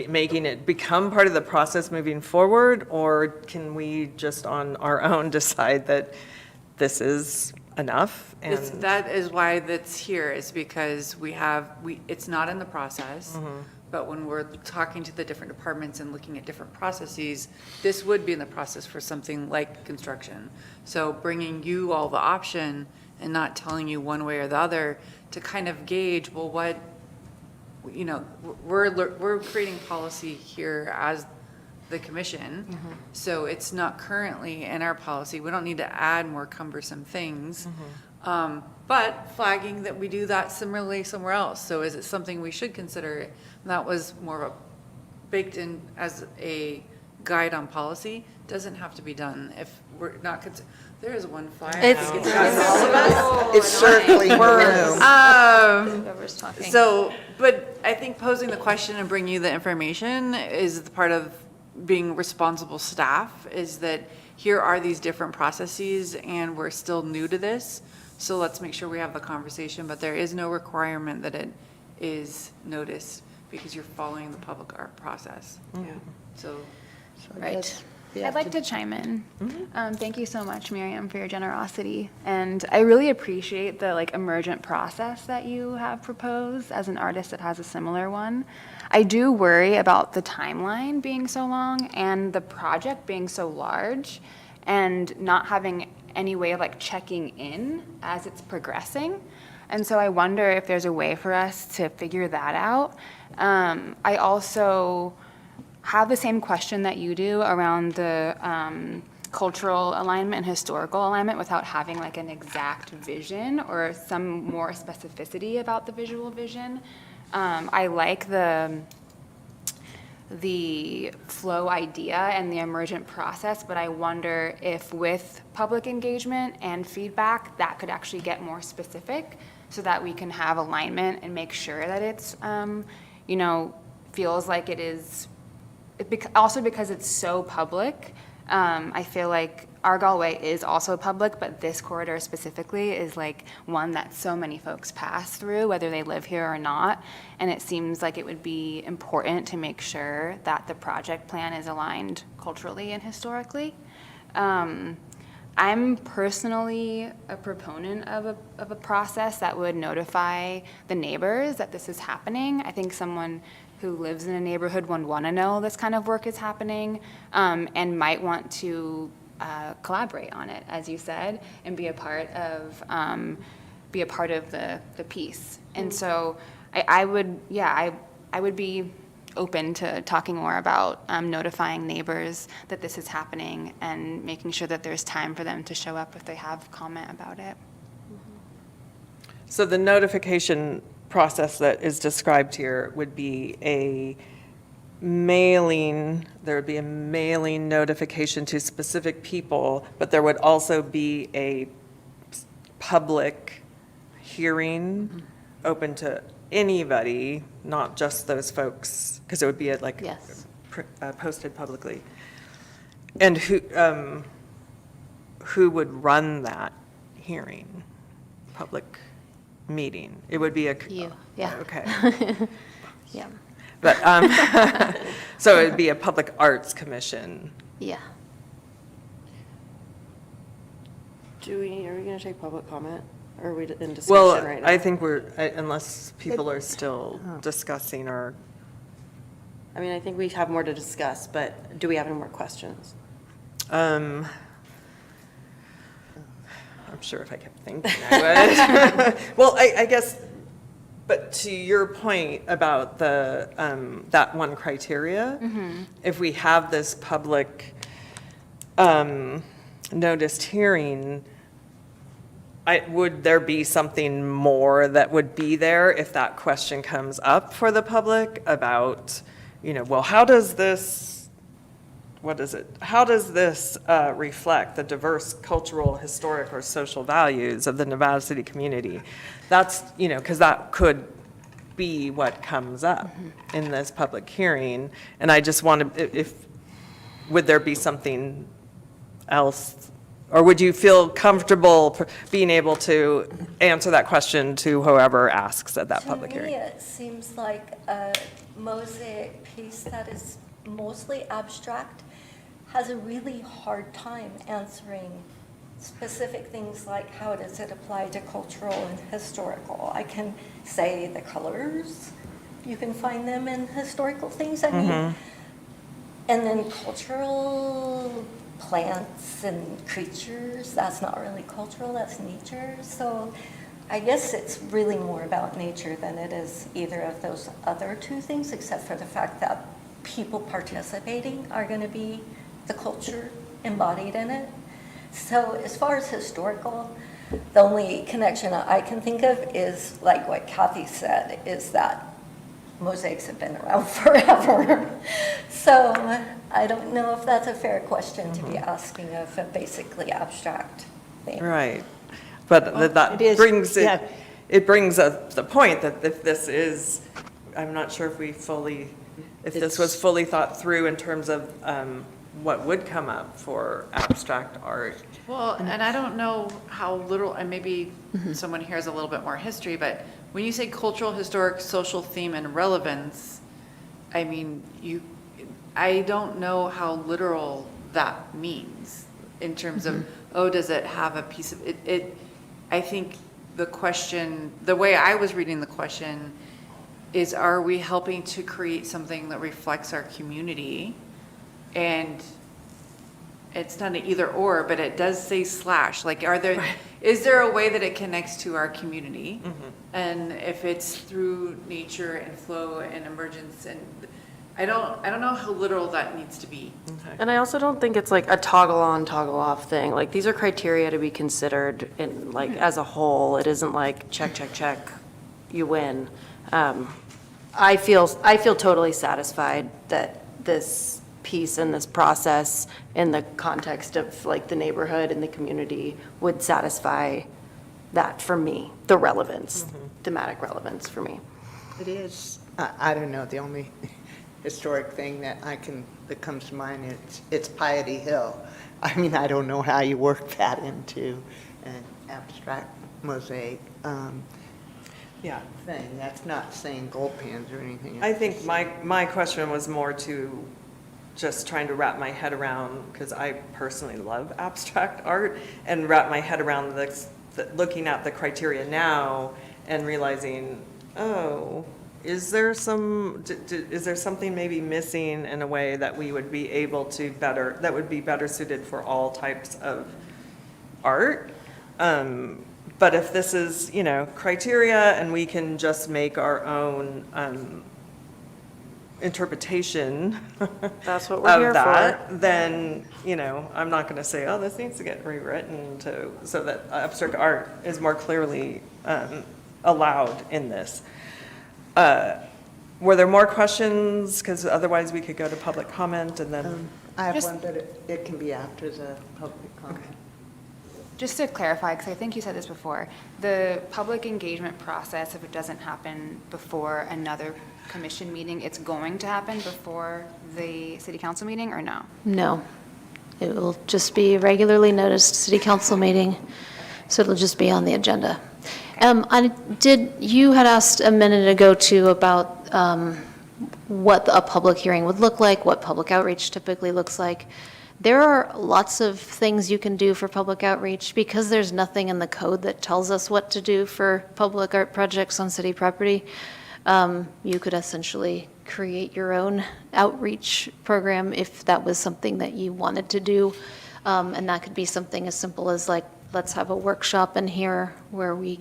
making it become part of the process moving forward, or can we just on our own decide that this is enough? And That is why that's here, is because it's not in the process, but when we're talking to the different departments and looking at different processes, this would be in the process for something like construction. So bringing you all the option and not telling you one way or the other to kind of gauge, well, what, we're creating policy here as the commission. So it's not currently in our policy. We don't need to add more cumbersome things. But flagging that we do that similarly somewhere else. So is it something we should consider? And that was more of a baked in as a guide on policy. Doesn't have to be done if we're not, there is one flyer. It's circling the room. Whoever's talking. So, but I think posing the question and bringing you the information is the part of being responsible staff, is that here are these different processes and we're still new to this. So let's make sure we have the conversation, but there is no requirement that it is noticed because you're following the public art process. So Right. Yeah, I'd like to chime in. Thank you so much, Miriam, for your generosity. And I really appreciate the emergent process that you have proposed as an artist that has a similar one. I do worry about the timeline being so long and the project being so large and not having any way of checking in as it's progressing. And so I wonder if there's a way for us to figure that out. I also have the same question that you do around the cultural alignment and historical alignment without having an exact vision or some more specificity about the visual vision. I like the flow idea and the emergent process, but I wonder if with public engagement and feedback, that could actually get more specific so that we can have alignment and make sure that it's, feels like it is. Also because it's so public, I feel like Argyle Way is also public, but this corridor specifically is one that so many folks pass through, whether they live here or not. And it seems like it would be important to make sure that the project plan is aligned culturally and historically. I'm personally a proponent of a process that would notify the neighbors that this is happening. I think someone who lives in a neighborhood would want to know this kind of work is happening, and might want to collaborate on it, as you said, and be a part of the piece. And so I would be open to talking more about notifying neighbors that this is happening and making sure that there's time for them to show up if they have comment about it. So the notification process that is described here would be a mailing, there would be a mailing notification to specific people, but there would also be a public hearing open to anybody, not just those folks, because it would be Yes. Posted publicly. And who would run that hearing, public meeting? It would be You, yeah. Okay. Yeah, But, so it'd be a public arts commission. yeah. Are we going to take public comment? Or are we in discussion Well, right now? I think unless people are still discussing or, I mean, I think we have more to discuss, but do we have any more questions? I'm sure if I kept thinking I would. Well, I guess, but to your point about that one criteria, if we have this public noticed hearing, would there be something more that would be there if that question comes up for the public about, well, how does this, what is it? How does this reflect the diverse cultural, historic, or social values of the Nevada City community? That's, because that could be what comes up in this public hearing. And I just want to, would there be something else? Or would you feel comfortable being able to answer that question to whoever asks at that public To me, hearing? it seems like a mosaic piece that is mostly abstract has a really hard time answering specific things like how does it apply to cultural and historical. I can say the colors, you can find them in historical things, I mean. And then cultural plants and creatures, that's not really cultural, that's nature. So I guess it's really more about nature than it is either of those other two things, except for the fact that people participating are going to be the culture embodied in it. So as far as historical, the only connection I can think of is like what Kathy said, is that mosaics have been around forever. So I don't know if that's a fair question to be asking of a basically abstract thing. Right. But that it is, brings yeah. it brings up the point that if this is, I'm not sure if this was fully thought through in terms of what would come up for abstract art. Well, and I don't know how little, and maybe someone here has a little bit more history, but when you say cultural, historic, social theme, and relevance, I mean, I don't know how literal that means in terms of, oh, does it have a piece of, I think the question, the way I was reading the question is, are we helping to create something that reflects our community? And it's not an either or, but it does say slash, like, is there a way that it connects to our community? And if it's through nature and flow and emergence, and I don't know how literal that needs to be. And I also don't think it's like a toggle on, toggle off thing. Like, these are criteria to be considered in, like, as a whole. It isn't like check, check, check, you win. I feel totally satisfied that this piece and this process in the context of like the neighborhood and the community would satisfy that for me, the relevance, thematic relevance for me. It is, I don't know, the only historic thing that comes to mind, it's Piety Hill. I mean, I don't know how you work that into an abstract mosaic Yeah. thing. That's not saying gold pans or anything. I think my question was more to just trying to wrap my head around, because I personally love abstract art, and wrap my head around looking at the criteria now and realizing, oh, is there something maybe missing in a way that we would be able to that would be better suited for all types of art? But if this is, criteria and we can just make our own interpretation That's what we're here of for. that, then, I'm not going to say, oh, this needs to get rewritten so that abstract art is more clearly allowed in this. Were there more questions? Because otherwise we could go to public comment and then. I have one, but it can be after the public comment. Just to clarify, because I think you said this before, the public engagement process, if it doesn't happen before another commission meeting, it's going to happen before the city council meeting, or no? No. It will just be a regularly noticed city council meeting, so it'll just be on the agenda. You had asked a minute ago, too, about what a public hearing would look like, what public outreach typically looks like. There are lots of things you can do for public outreach because there's nothing in the code that tells us what to do for public art projects on city property. You could essentially create your own outreach program if that was something that you wanted to do. And that could be something as simple as like, let's have a workshop in here where we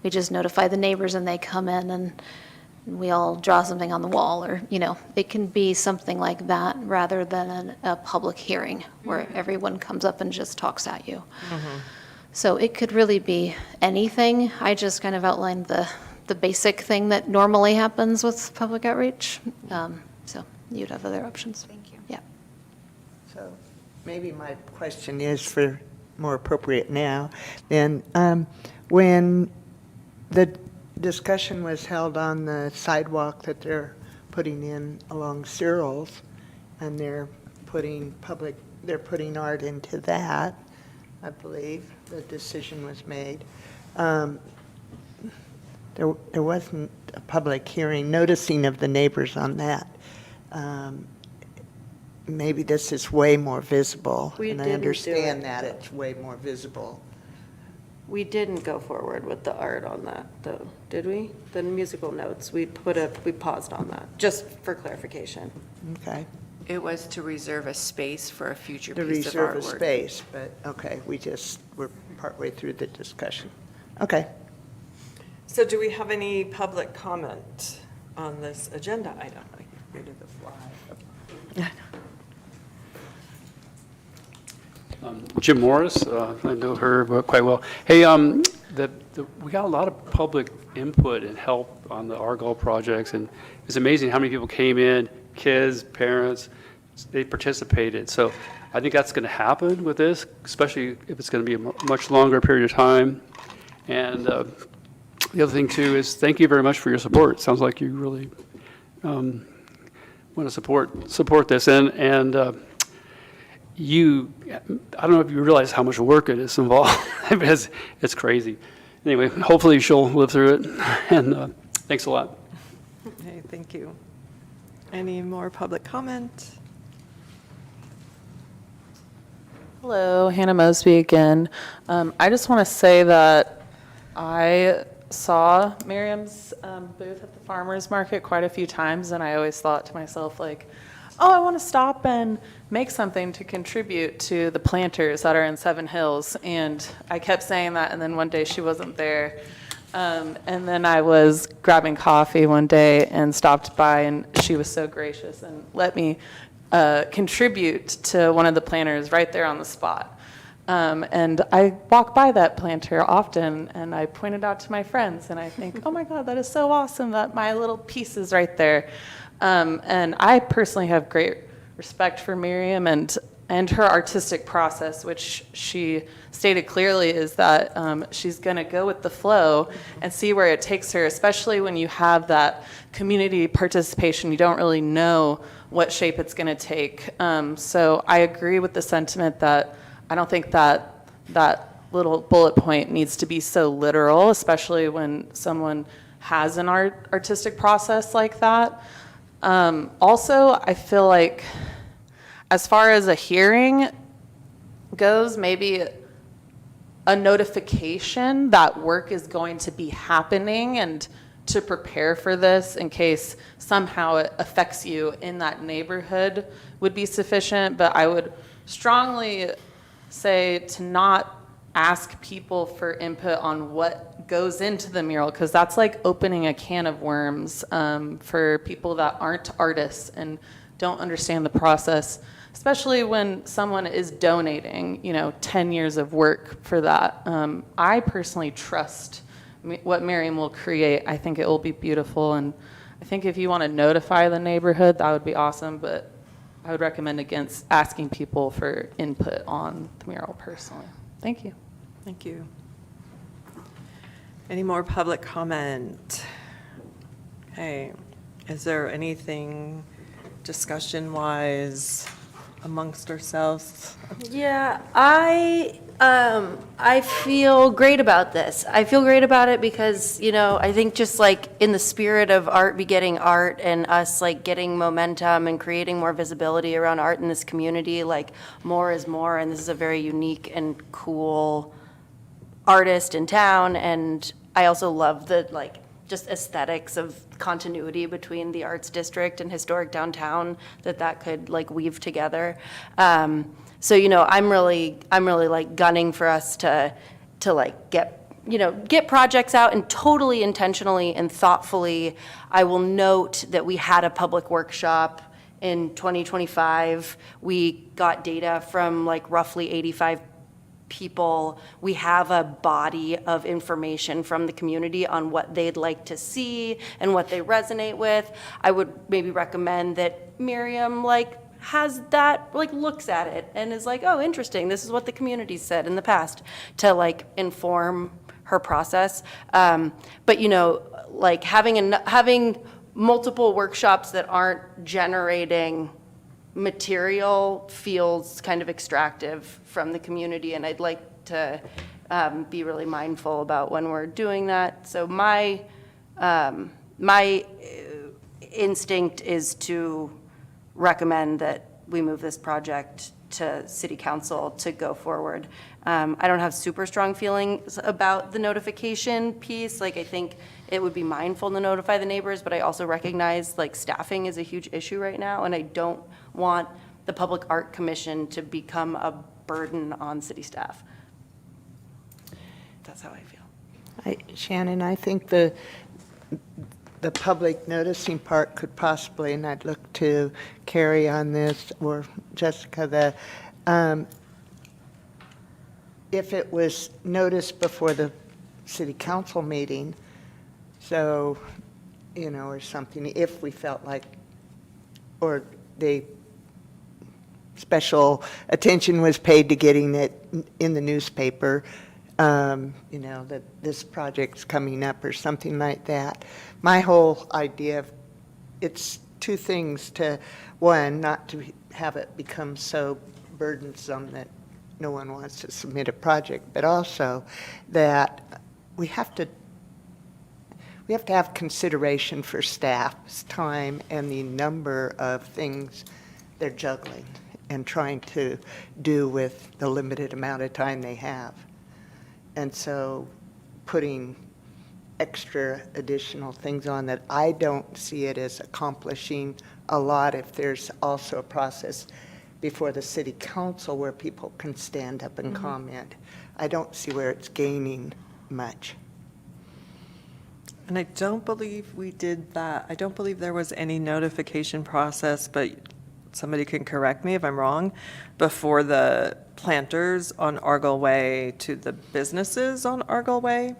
just notify the neighbors and they come in and we all draw something on the wall, or, it can be something like that rather than a public hearing where everyone comes up and just talks at you. So it could really be anything. I just kind of outlined the basic thing that normally happens with public outreach. So you'd have other options. Thank you. Yeah. So maybe my question is for more appropriate now. Then when the discussion was held on the sidewalk that they're putting in along Cyril's, and they're putting art into that, I believe, the decision was made. There wasn't a public hearing, noticing of the neighbors on that. Maybe this is way more visible, and I didn't do understand it. that it's way more visible. We didn't go forward with the art on that, though, did we? The musical notes, we paused on that, just for clarification. Okay. It was to reserve a space for a future To piece of reserve a artwork. space, but, okay, we're partway through the discussion. Okay. So do we have any public comment on this agenda item? I get rid of the fly. Jim Morris, I know her quite well. Hey, we got a lot of public input and help on the Argyle projects, and it's amazing how many people came in, kids, parents, they participated. So I think that's going to happen with this, especially if it's going to be a much longer period of time. And the other thing, too, is thank you very much for your support. Sounds like you really want to support this. And I don't know if you realize how much work it is involved. It's crazy. Anyway, hopefully she'll live through it, and thanks a lot. Okay, thank you. Any more public comment? Hello, Hannah Mosby again. I just want to say that I saw Miriam's booth at the farmer's market quite a few times, and I always thought to myself, like, oh, I want to stop and make something to contribute to the planters that are in Seven Hills. And I kept saying that, and then one day she wasn't there. And then I was grabbing coffee one day and stopped by, and she was so gracious and let me contribute to one of the planters right there on the spot. And I walk by that planter often, and I point it out to my friends, and I think, oh my God, that is so awesome that my little piece is right there. And I personally have great respect for Miriam and her artistic process, which she stated clearly is that she's going to go with the flow and see where it takes her, especially when you have that community participation. You don't really know what shape it's going to take. So I agree with the sentiment that I don't think that little bullet point needs to be so literal, especially when someone has an artistic process like that. Also, I feel like as far as a hearing goes, maybe a notification that work is going to be happening and to prepare for this in case somehow it affects you in that neighborhood would be sufficient. But I would strongly say to not ask people for input on what goes into the mural, because that's like opening a can of worms for people that aren't artists and don't understand the process, especially when someone is donating, 10 years of work for that. I personally trust what Miriam will create. I think it will be beautiful, and I think if you want to notify the neighborhood, that would be awesome, but I would recommend against asking people for input on the mural personally. Thank you. Thank you. Any more public comment? Okay, is there anything discussion-wise amongst ourselves? Yeah, I feel great about this. I feel great about it because, I think just like in the spirit of art begetting art and us like getting momentum and creating more visibility around art in this community, like more is more, and this is a very unique and cool artist in town. And I also love the just aesthetics of continuity between the arts district and historic downtown that could weave together. So I'm really gunning for us to get projects out, and totally intentionally and thoughtfully. I will note that we had a public workshop in 2025. We got data from roughly 85 people. We have a body of information from the community on what they'd like to see and what they resonate with. I would maybe recommend that Miriam has that, looks at it and is oh, interesting, this is what the community said in the past, to inform her process. But having multiple workshops that aren't generating material feels kind of extractive from the community, and I'd like to be really mindful about when we're doing that. So my instinct is to recommend that we move this project to City Council to go forward. I don't have super strong feelings about the notification piece. I think it would be mindful to notify the neighbors, but I also recognize staffing is a huge issue right now, and I don't want the Public Art Commission to become a burden on city staff. That's how I feel. Shannon, I think the public noticing part could possibly, and I'd look to Carrie on this, or Jessica, if it was noticed before the city council meeting, so, or something, if we felt like, or the special attention was paid to getting it in the newspaper, that this project's coming up or something like that. My whole idea of, it's two things to, one, not to have it become so burdensome that no one wants to submit a project, but also that we have to have consideration for staff's time and the number of things they're juggling. and trying to do with the limited amount of time they have. And so putting extra additional things on that, I don't see it as accomplishing a lot if there's also a process before the city council where people can stand up and comment. I don't see where it's gaining much. And I don't believe we did that. I don't believe there was any notification process, but somebody can correct me if I'm wrong, before the planters on Argyle Way to the businesses on Argyle Way.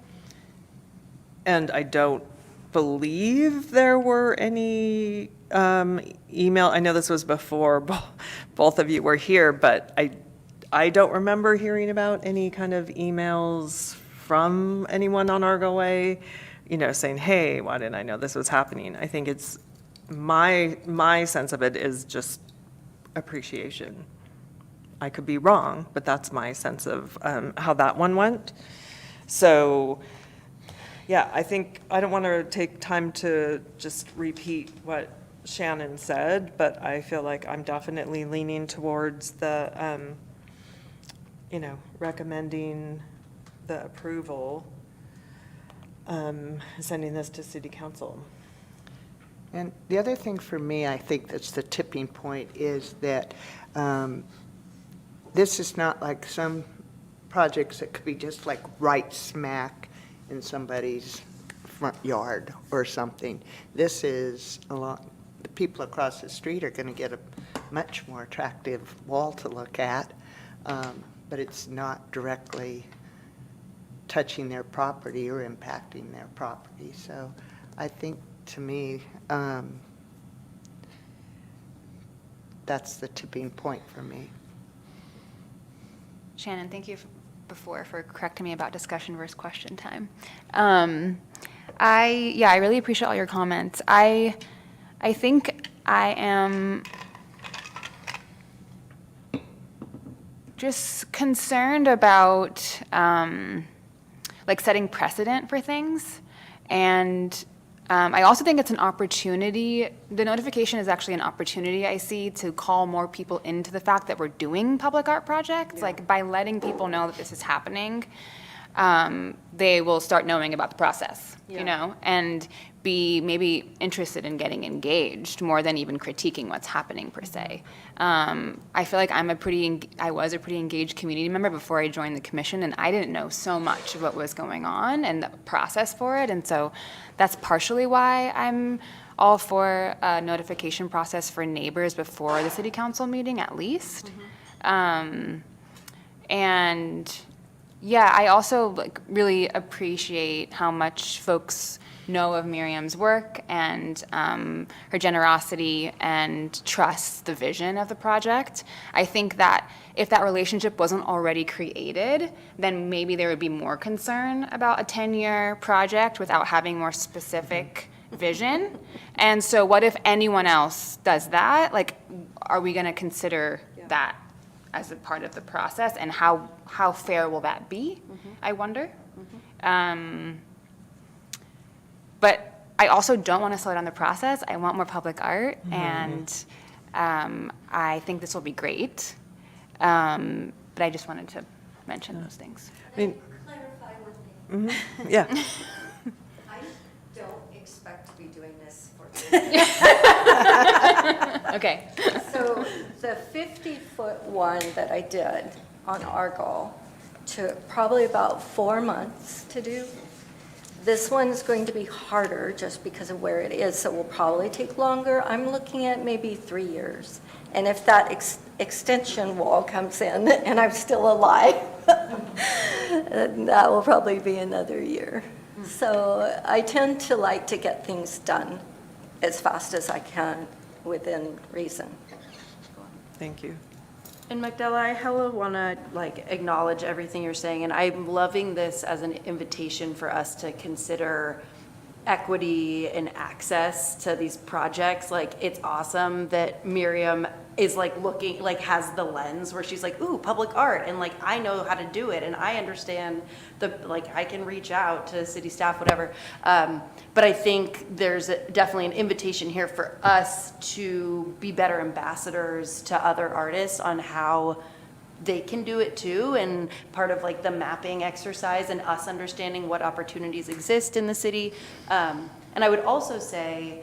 And I don't believe there were any email. I know this was before both of you were here, but I don't remember hearing about any kind of emails from anyone on Argyle Way, saying, hey, why didn't I know this was happening? I think it's my sense of it is just appreciation. I could be wrong, but that's my sense of how that one went. So, yeah, I think I don't want to take time to just repeat what Shannon said, but I feel like I'm definitely leaning towards the, recommending the approval, sending this to city council. And the other thing for me, I think that's the tipping point, is that this is not like some projects that could be just like right smack in somebody's front yard or something. This is the people across the street are going to get a much more attractive wall to look at, but it's not directly touching their property or impacting their property. So I think, to me, that's the tipping point for me. Shannon, thank you before for correcting me about discussion versus question time. I really appreciate all your comments. I think I am just concerned about setting precedent for things, and I also think it's an opportunity. The notification is actually an opportunity I see to call more people into the fact that we're doing public art projects. Like, by letting people know that this is happening, they will start knowing about the process, and be maybe interested in getting engaged more than even critiquing what's happening per se. I feel like I was a pretty engaged community member before I joined the commission, and I didn't know so much of what was going on and the process for it, and so that's partially why I'm all for a notification process for neighbors before the city council meeting, at least. And yeah, I also really appreciate how much folks know of Miriam's work and her generosity and trust the vision of the project. I think that if that relationship wasn't already created, then maybe there would be more concern about a 10-year project without having more specific vision. And so what if anyone else does that? Like, are we going to consider that as a part of the process, and how fair will that be, I wonder? But I also don't want to slow down the process. I want more public art, and I think this will be great. But I just wanted to mention those things. I mean, Clarify one thing. yeah. I don't expect to be doing this for Okay. So the 50-foot one that I did on Argyle took probably about 4 months to do. This one's going to be harder just because of where it is, so it will probably take longer. I'm looking at maybe 3 years. And if that extension wall comes in and I'm still alive, that will probably be another year. So I tend to like to get things done as fast as I can within reason. Thank you. And Magdala, I hella want to acknowledge everything you're saying, and I'm loving this as an invitation for us to consider equity and access to these projects. Like, it's awesome that Miriam is like looking, like has the lens where she's like, ooh, public art, and like I know how to do it, and I understand like I can reach out to city staff, whatever. But I think there's definitely an invitation here for us to be better ambassadors to other artists on how they can do it too, and part of like the mapping exercise and us understanding what opportunities exist in the city. And I would also say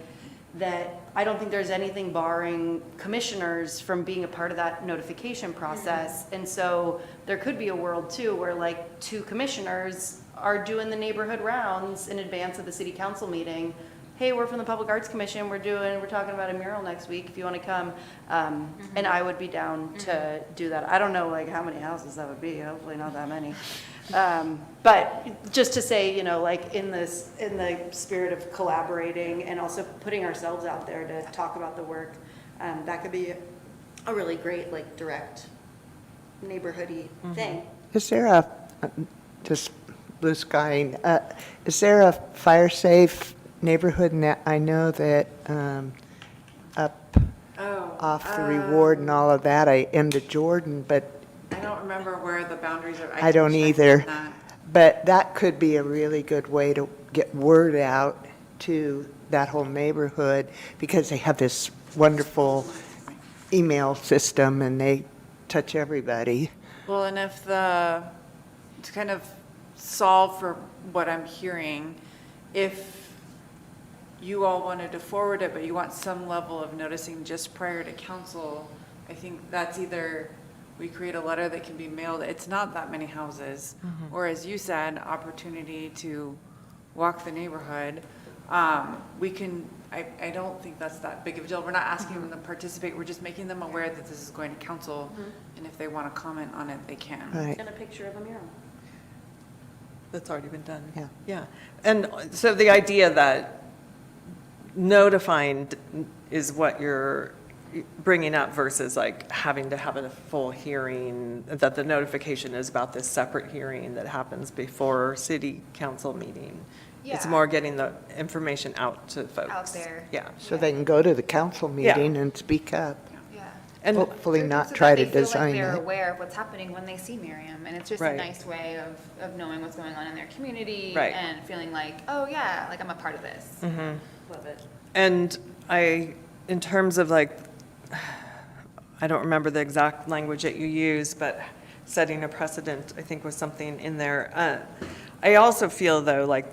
that I don't think there's anything barring commissioners from being a part of that notification process. And so there could be a world too where like 2 commissioners are doing the neighborhood rounds in advance of the city council meeting. Hey, we're from the Public Arts Commission, we're talking about a mural next week, if you want to come. And I would be down to do that. I don't know like how many houses that would be, hopefully not that many. But just to say, you know, like in the spirit of collaborating and also putting ourselves out there to talk about the work, that could be a really great, like direct neighborhoody thing. Is there just blue skying, is there a fire safe neighborhood? I know that up off the Reward and all of that, I am to Jordan, but I don't remember where the boundaries are. I don't can check either. on that. But that could be a really good way to get word out to that whole neighborhood, because they have this wonderful email system and they touch everybody. Well, and if to kind of solve for what I'm hearing, if you all wanted to forward it, but you want some level of noticing just prior to council, I think that's either we create a letter that can be mailed, it's not that many houses, or as you said, opportunity to walk the neighborhood. We can, I don't think that's that big of a deal. We're not asking them to participate, we're just making them aware that this is going to council, and if they want to comment on it, they can. Right. And a picture of a mural. That's already been done. Yeah. Yeah. And so the idea that notifying is what you're bringing up versus like having to have a full hearing, that the notification is about this separate hearing that happens before city council meeting. It's Yeah. more getting the information out to folks. Out there. Yeah. So they can go to the council Yeah. meeting and speak up. Yeah. And Hopefully So not that try they to feel like design they're it. aware of what's happening when they see Miriam, and it's just Right. a nice way of knowing what's going on in their community Right. and feeling like, oh yeah, like I'm a part of this. Love it. And in terms of like, I don't remember the exact language that you used, but setting a precedent, I think was something in there. I also feel though, like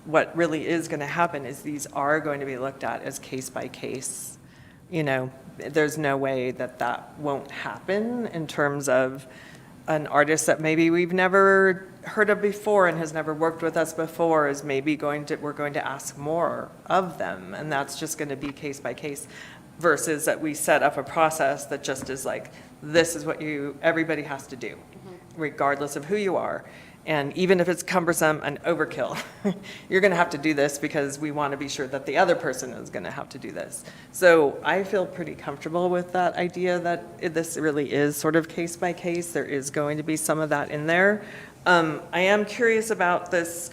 what really is going to happen is these are going to be looked at as case by case. You know, there's no way that that won't happen in terms of an artist that maybe we've never heard of before and has never worked with us before is maybe we're going to ask more of them, and that's just going to be case by case, versus that we set up a process that just is like, this is what everybody has to do, regardless of who you are. And even if it's cumbersome and overkill, you're going to have to do this because we want to be sure that the other person is going to have to do this. So I feel pretty comfortable with that idea that this really is sort of case by case. There is going to be some of that in there. I am curious about this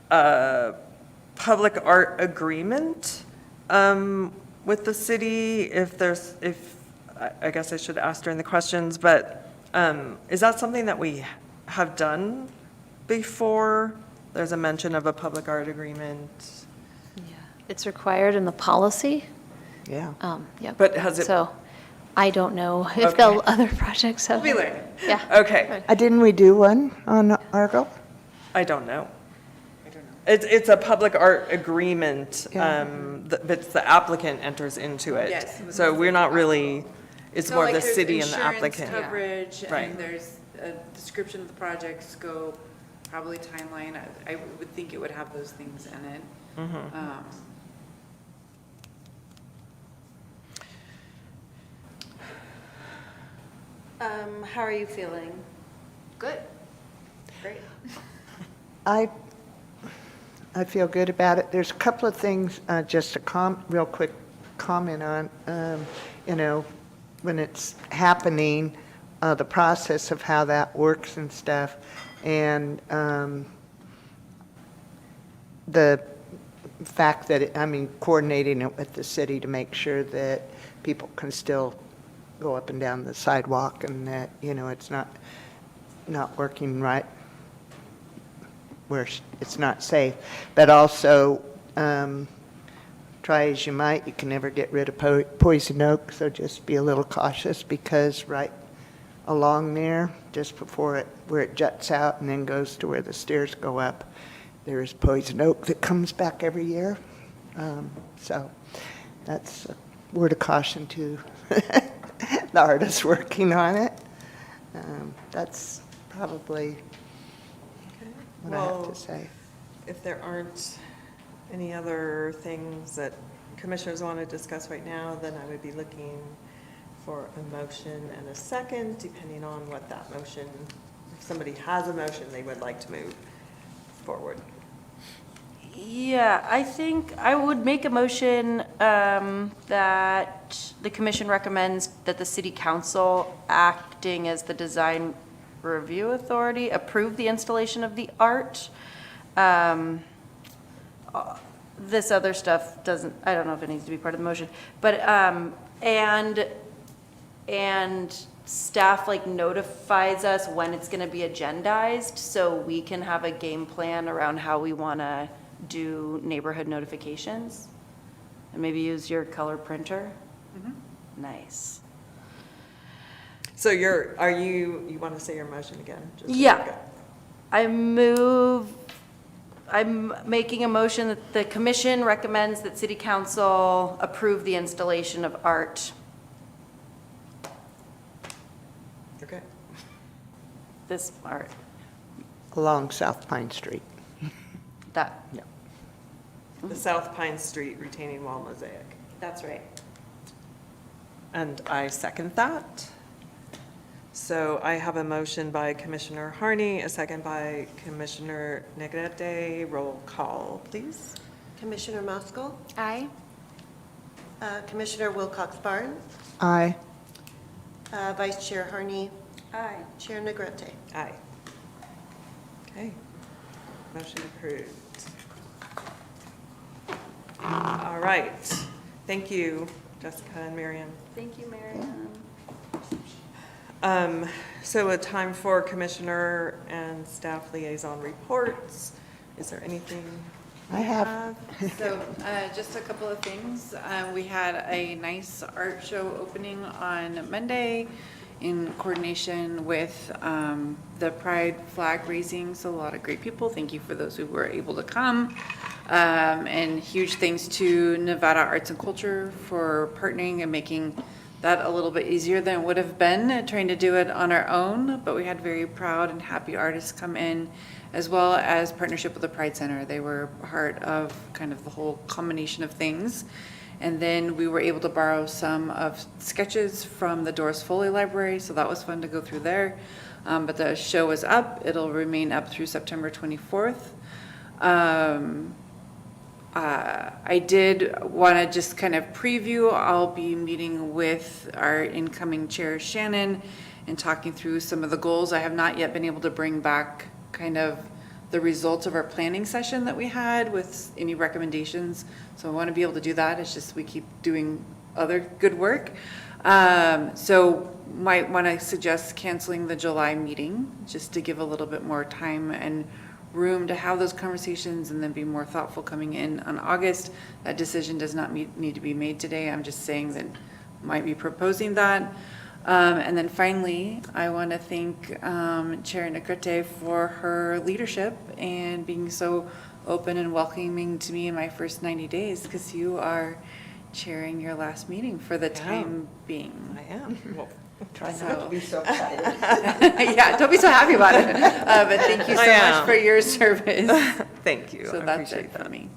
public art agreement with the city. I guess I should ask during the questions, but is that something that we have done before? There's a mention of a public art agreement. It's required in the policy. Yeah. Yeah. But has it- So I don't know if Okay. the other projects have. We'll be learning. Yeah. Okay, Didn't we do one on Argyle? I don't know. It's a public art agreement, Yeah. but the applicant enters into it. Yes. So we're not really, it's So, more like, the there's city and the insurance applicant. coverage, Right. and there's a description of the project scope, probably timeline. I would think it would have those things in it. How are you feeling? Good. Great. I feel good about it. There's a couple of things, just a real quick comment on, you know, when it's happening, the process of how that works and stuff, and the fact that, coordinating it with the city to make sure that people can still go up and down the sidewalk and that, it's not working right where it's not safe. But also, try as you might, you can never get rid of poison oak, so just be a little cautious because right along there, just before where it juts out and then goes to where the stairs go up, there is poison oak that comes back every year. So that's a word of caution to the artists working on it. That's probably what I have Well, to say. If there aren't any other things that commissioners want to discuss right now, then I would be looking for a motion and a second, depending on what that motion, if somebody has a motion they would like to move forward. Yeah, I think I would make a motion that the commission recommends that the city council, acting as the design review authority, approve the installation of the art. This other stuff doesn't, I don't know if it needs to be part of the motion, but, and staff like notifies us when it's gonna be agendized, so we can have a game plan around how we wanna do neighborhood notifications. And maybe use your color printer? Nice. So you want to say your motion again? Just so Yeah. we go. I'm making a motion that the commission recommends that city council approve the installation of art. Okay. This art, Along South Pine Street. that, The South Pine Street retaining wall mosaic. that's right. And I second that. So I have a motion by Commissioner Harney, a second by Commissioner Negrete. Roll call, please. Commissioner Maskell, Aye. Commissioner Wilcox Barnes, Aye. Vice Chair Harney, Aye. Chair Negrete. Aye. Okay. Motion approved. All right. Thank you, Jessica and Miriam. Thank you, Marianne. So a time for commissioner and staff liaison reports. Is there anything? I have. So, just a couple of things. We had a nice art show opening on Monday in coordination with the Pride flag raising, so a lot of great people. Thank you for those who were able to come. And huge thanks to Nevada Arts and Culture for partnering and making that a little bit easier than it would have been trying to do it on our own, but we had very proud and happy artists come in, as well as partnership with the Pride Center. They were part of kind of the whole combination of things. And then we were able to borrow some of sketches from the Doris Foley Library, so that was fun to go through there. But the show is up. It'll remain up through September 24th. I did want to just kind of preview, I'll be meeting with our incoming chair, Shannon, and talking through some of the goals. I have not yet been able to bring back kind of the results of our planning session that we had with any recommendations. So I want to be able to do that. It's just we keep doing other good work. So might want to suggest canceling the July meeting just to give a little bit more time and room to have those conversations and then be more thoughtful coming in on August. That decision does not need to be made today. I'm just saying that might be proposing that. And then finally, I want to thank Chair Negrete for her leadership and being so open and welcoming to me in my first 90 days, because you are chairing your last meeting for the time being. I am. Well, Try not to be so excited. Yeah, don't be so happy about it. But thank you so I much am. for your service. thank you. So I that's appreciate it for that. me.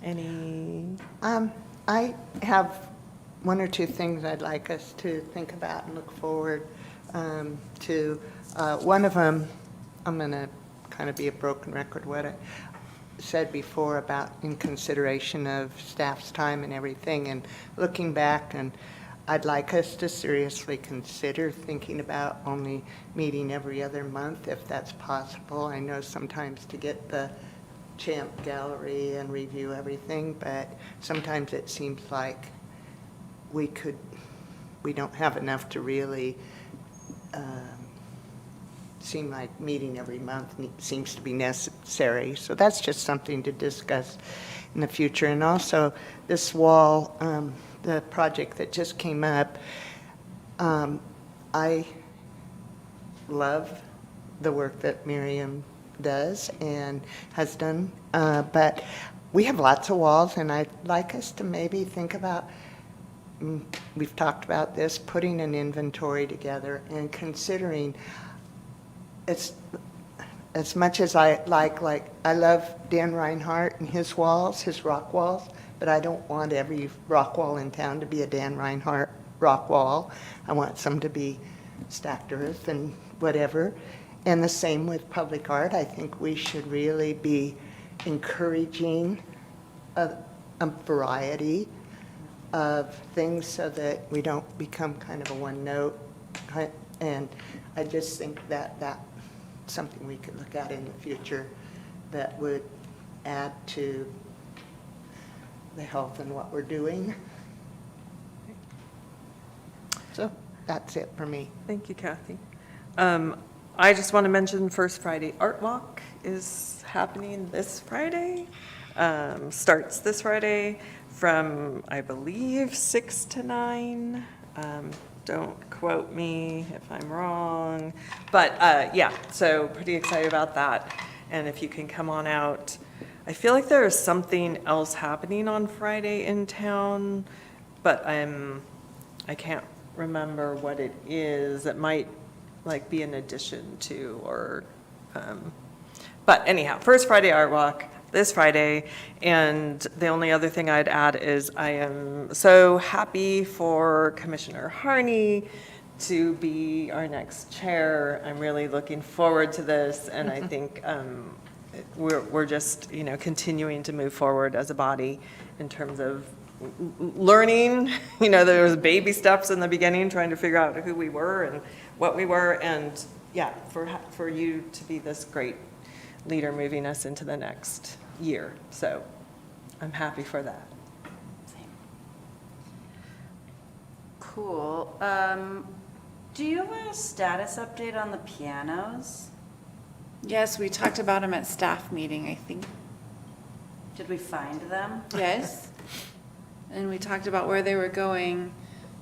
Any? I have one or two things I'd like us to think about and look forward to. One of them, I'm going to kind of be a broken record, what I said before about in consideration of staff's time and everything, and looking back, and I'd like us to seriously consider thinking about only meeting every other month if that's possible. I know sometimes to get the Champ Gallery and review everything, but sometimes it seems like we don't have enough to really seem like meeting every month seems to be necessary. So that's just something to discuss in the future. And also, this wall, the project that just came up, I love the work that Miriam does and has done, but we have lots of walls, and I'd like us to maybe think about, we've talked about this, putting an inventory together and considering, it's, as much as I I love Dan Reinhardt and his walls, his rock walls, but I don't want every rock wall in town to be a Dan Reinhardt rock wall. I want some to be stacked earth and whatever. And the same with public art. I think we should really be encouraging a variety of things so that we don't become kind of a one note. And I just think that that's something we could look at in the future that would add to the health and what we're doing. So that's it for me. Thank you, Kathy. I just want to mention First Friday Art Walk is happening this Friday. Starts this Friday from, I believe, 6 to 9. Don't quote me if I'm wrong. But yeah, so pretty excited about that. And if you can come on out. I feel like there is something else happening on Friday in town, but I can't remember what it is. It might like be an addition to, or, but anyhow, First Friday Art Walk this Friday. And the only other thing I'd add is I am so happy for Commissioner Harney to be our next chair. I'm really looking forward to this, and I think we're just, continuing to move forward as a body in terms of learning. There was baby steps in the beginning, trying to figure out who we were and what we were, and yeah, for you to be this great leader moving us into the next year. So I'm happy for that. Cool. Do you have a status update on the pianos? Yes, we talked about them at staff meeting, I think. Did we find them? Yes. And we talked about where they were going,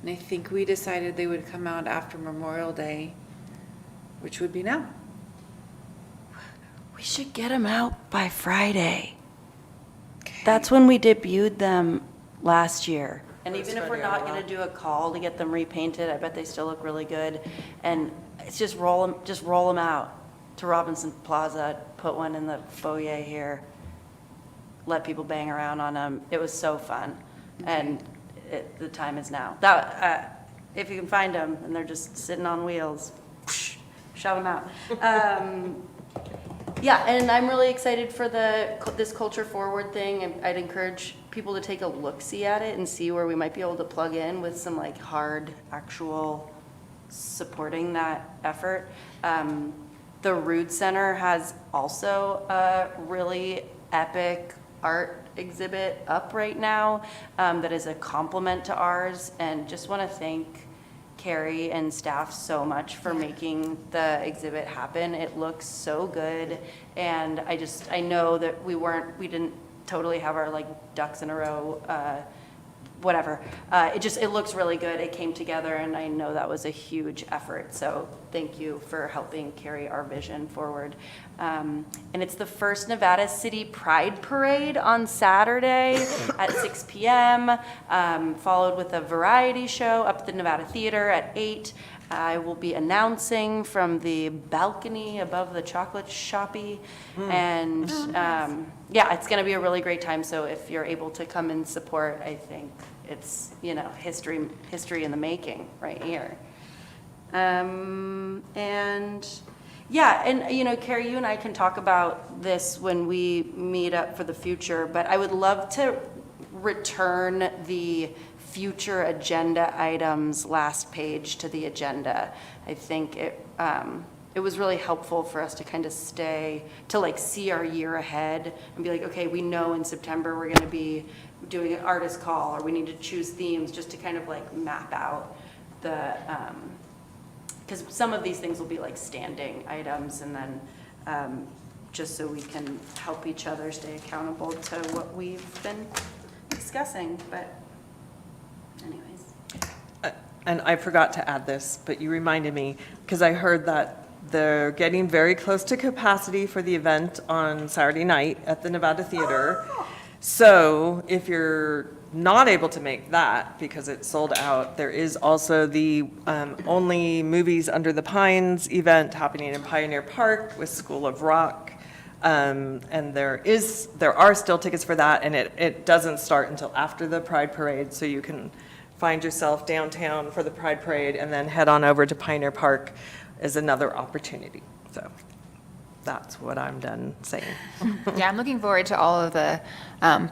and I think we decided they would come out after Memorial Day, which would be now. We should get them out by Friday. That's when we debuted them last year. And even if we're not going to do a call to get them repainted, I bet they still look really good. And it's just roll them out to Robinson Plaza, put one in the foyer here, let people bang around on them. It was so fun. And the time is now. If you can find them and they're just sitting on wheels, shove them out. Yeah, and I'm really excited for this culture forward thing. And I'd encourage people to take a look-see at it and see where we might be able to plug in with some like hard, actual supporting that effort. The Rood Center has also a really epic art exhibit up right now that is a complement to ours, and just want to thank Carrie and staff so much for making the exhibit happen. It looks so good, and I know that we didn't totally have our like ducks in a row, whatever. It looks really good. It came together, and I know that was a huge effort. So thank you for helping carry our vision forward. And it's the first Nevada City Pride Parade on Saturday at 6 p.m., followed with a variety show up at the Nevada Theater at 8. I will be announcing from the balcony above the chocolate shoppy. And yeah, it's going to be a really great time. So if you're able to come and support, I think it's, history in the making right here. And yeah, and Carrie, you and I can talk about this when we meet up for the future, but I would love to return the future agenda items last page to the agenda. I think it was really helpful for us to kind of to like see our year ahead and be like, okay, we know in September we're going to be doing an artist call, or we need to choose themes, just to kind of like map out the, because some of these things will be like standing items, and then just so we can help each other stay accountable to what we've been discussing, but anyways. And I forgot to add this, but you reminded me, because I heard that they're getting very close to capacity for the event on Saturday night at the Nevada Theater. So if you're not able to make that because it's sold out, there is also the Only Movies Under the Pines event happening in Pioneer Park with School of Rock. And there are still tickets for that, and it doesn't start until after the Pride Parade, so you can find yourself downtown for the Pride Parade and then head on over to Pioneer Park is another opportunity. So that's what I'm done saying. Yeah, I'm looking forward to all of the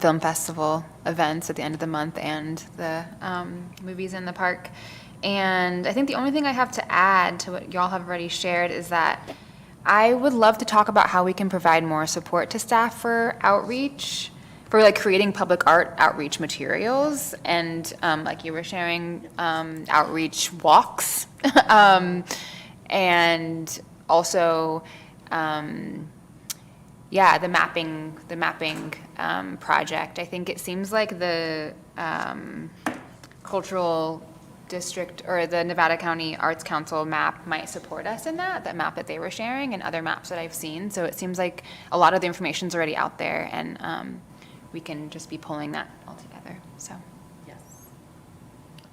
film festival events at the end of the month and the movies in the park. And I think the only thing I have to add to what y'all have already shared is that I would love to talk about how we can provide more support to staff for outreach, for like creating public art outreach materials, and like you were sharing, outreach walks, and also, yeah, the mapping project. I think it seems like the cultural district or the Nevada County Arts Council map might support us in that map that they were sharing and other maps that I've seen. So it seems like a lot of the information's already out there, and we can just be pulling that all together, so. Yes.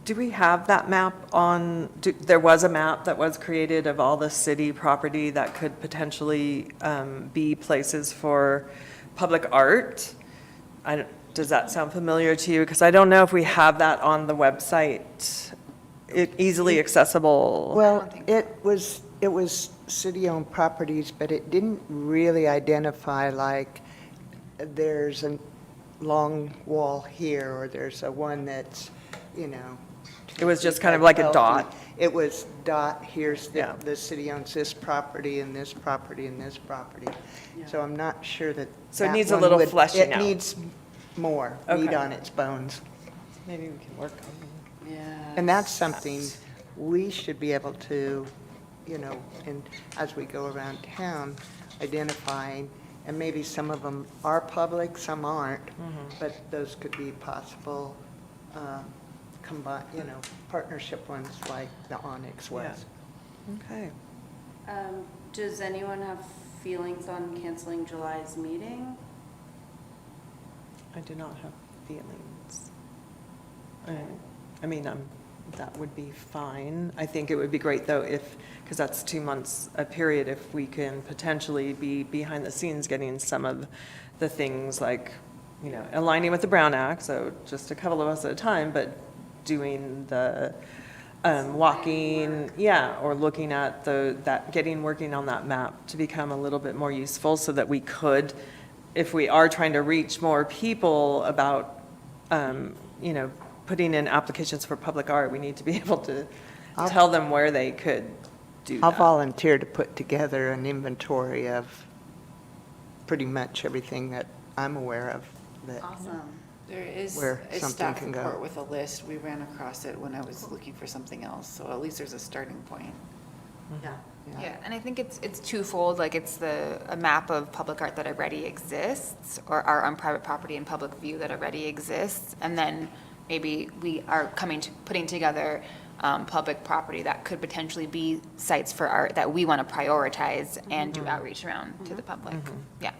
Do we have that map on, there was a map that was created of all the city property that could potentially be places for public art? Does that sound familiar to you? Because I don't know if we have that on the website, easily accessible. Well, it was city-owned properties, but it didn't really identify like there's a long wall here, or there's a one that's, you know. It was just kind of like a dot. It was dot, here's Yeah. the city owns this property and this property and this property. So I'm not sure that. So it that needs a one little would- fleshing out. It needs more meat Okay. on its bones. Maybe we can work on Yeah. And that's something we should be able to, you know, and as we go around town, identifying, and maybe some of them are public, some aren't, but those could be possible, combine, you know, partnership ones like the Onyx was. Okay. Does anyone have feelings on canceling July's meeting? I do not have feelings. I mean, that would be fine. I think it would be great, though, because that's 2 months a period, if we can potentially be behind the scenes getting some of the things like, you know, aligning with the Brown Act, so just a couple of us at a time, but doing the walking, yeah, or looking at working on that map to become a little bit more useful so that we could, if we are trying to reach more people about, you know, putting in applications for public art, we need to be able to tell them where they could do that. I'll volunteer to put together an inventory of pretty much everything that I'm aware of that. Awesome. There is Where a something staff can go. report with a list. We ran across it when I was looking for something else, so at least there's a starting point. Yeah. Yeah, and I think it's twofold, like it's a map of public art that already exists, or art on private property and public view that already exists, and then maybe we are putting together public property that could potentially be sites for art that we want to prioritize and do outreach around to the public. Yeah.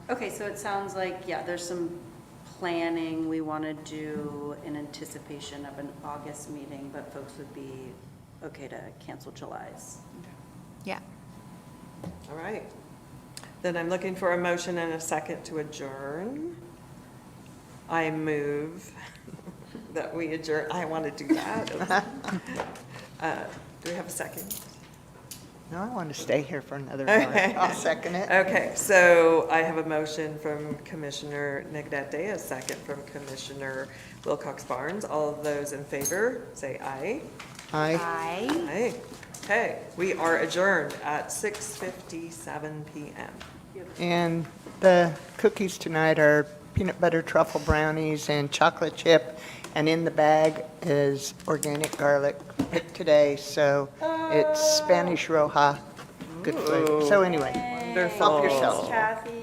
Okay, so it sounds like, yeah, there's some planning we want to do in anticipation of an August meeting, but folks would be okay to cancel July's. Yeah. All right. Then I'm looking for a motion and a second to adjourn. I move that we adjourn. I want to do that. Do we have a second? No, I want to stay here for another hour. I'll second it. Okay, so I have a motion from Commissioner Negrete, a second from Commissioner Wilcox Barnes. All of those in favor, say aye. Aye. Aye. Aye. Okay, we are adjourned at 6:57 PM. And the cookies tonight are peanut butter truffle brownies and chocolate chip, and in the bag is organic garlic picked today, so it's Spanish Roja, good food. So anyway, Wonderful. help yourself. Kathy.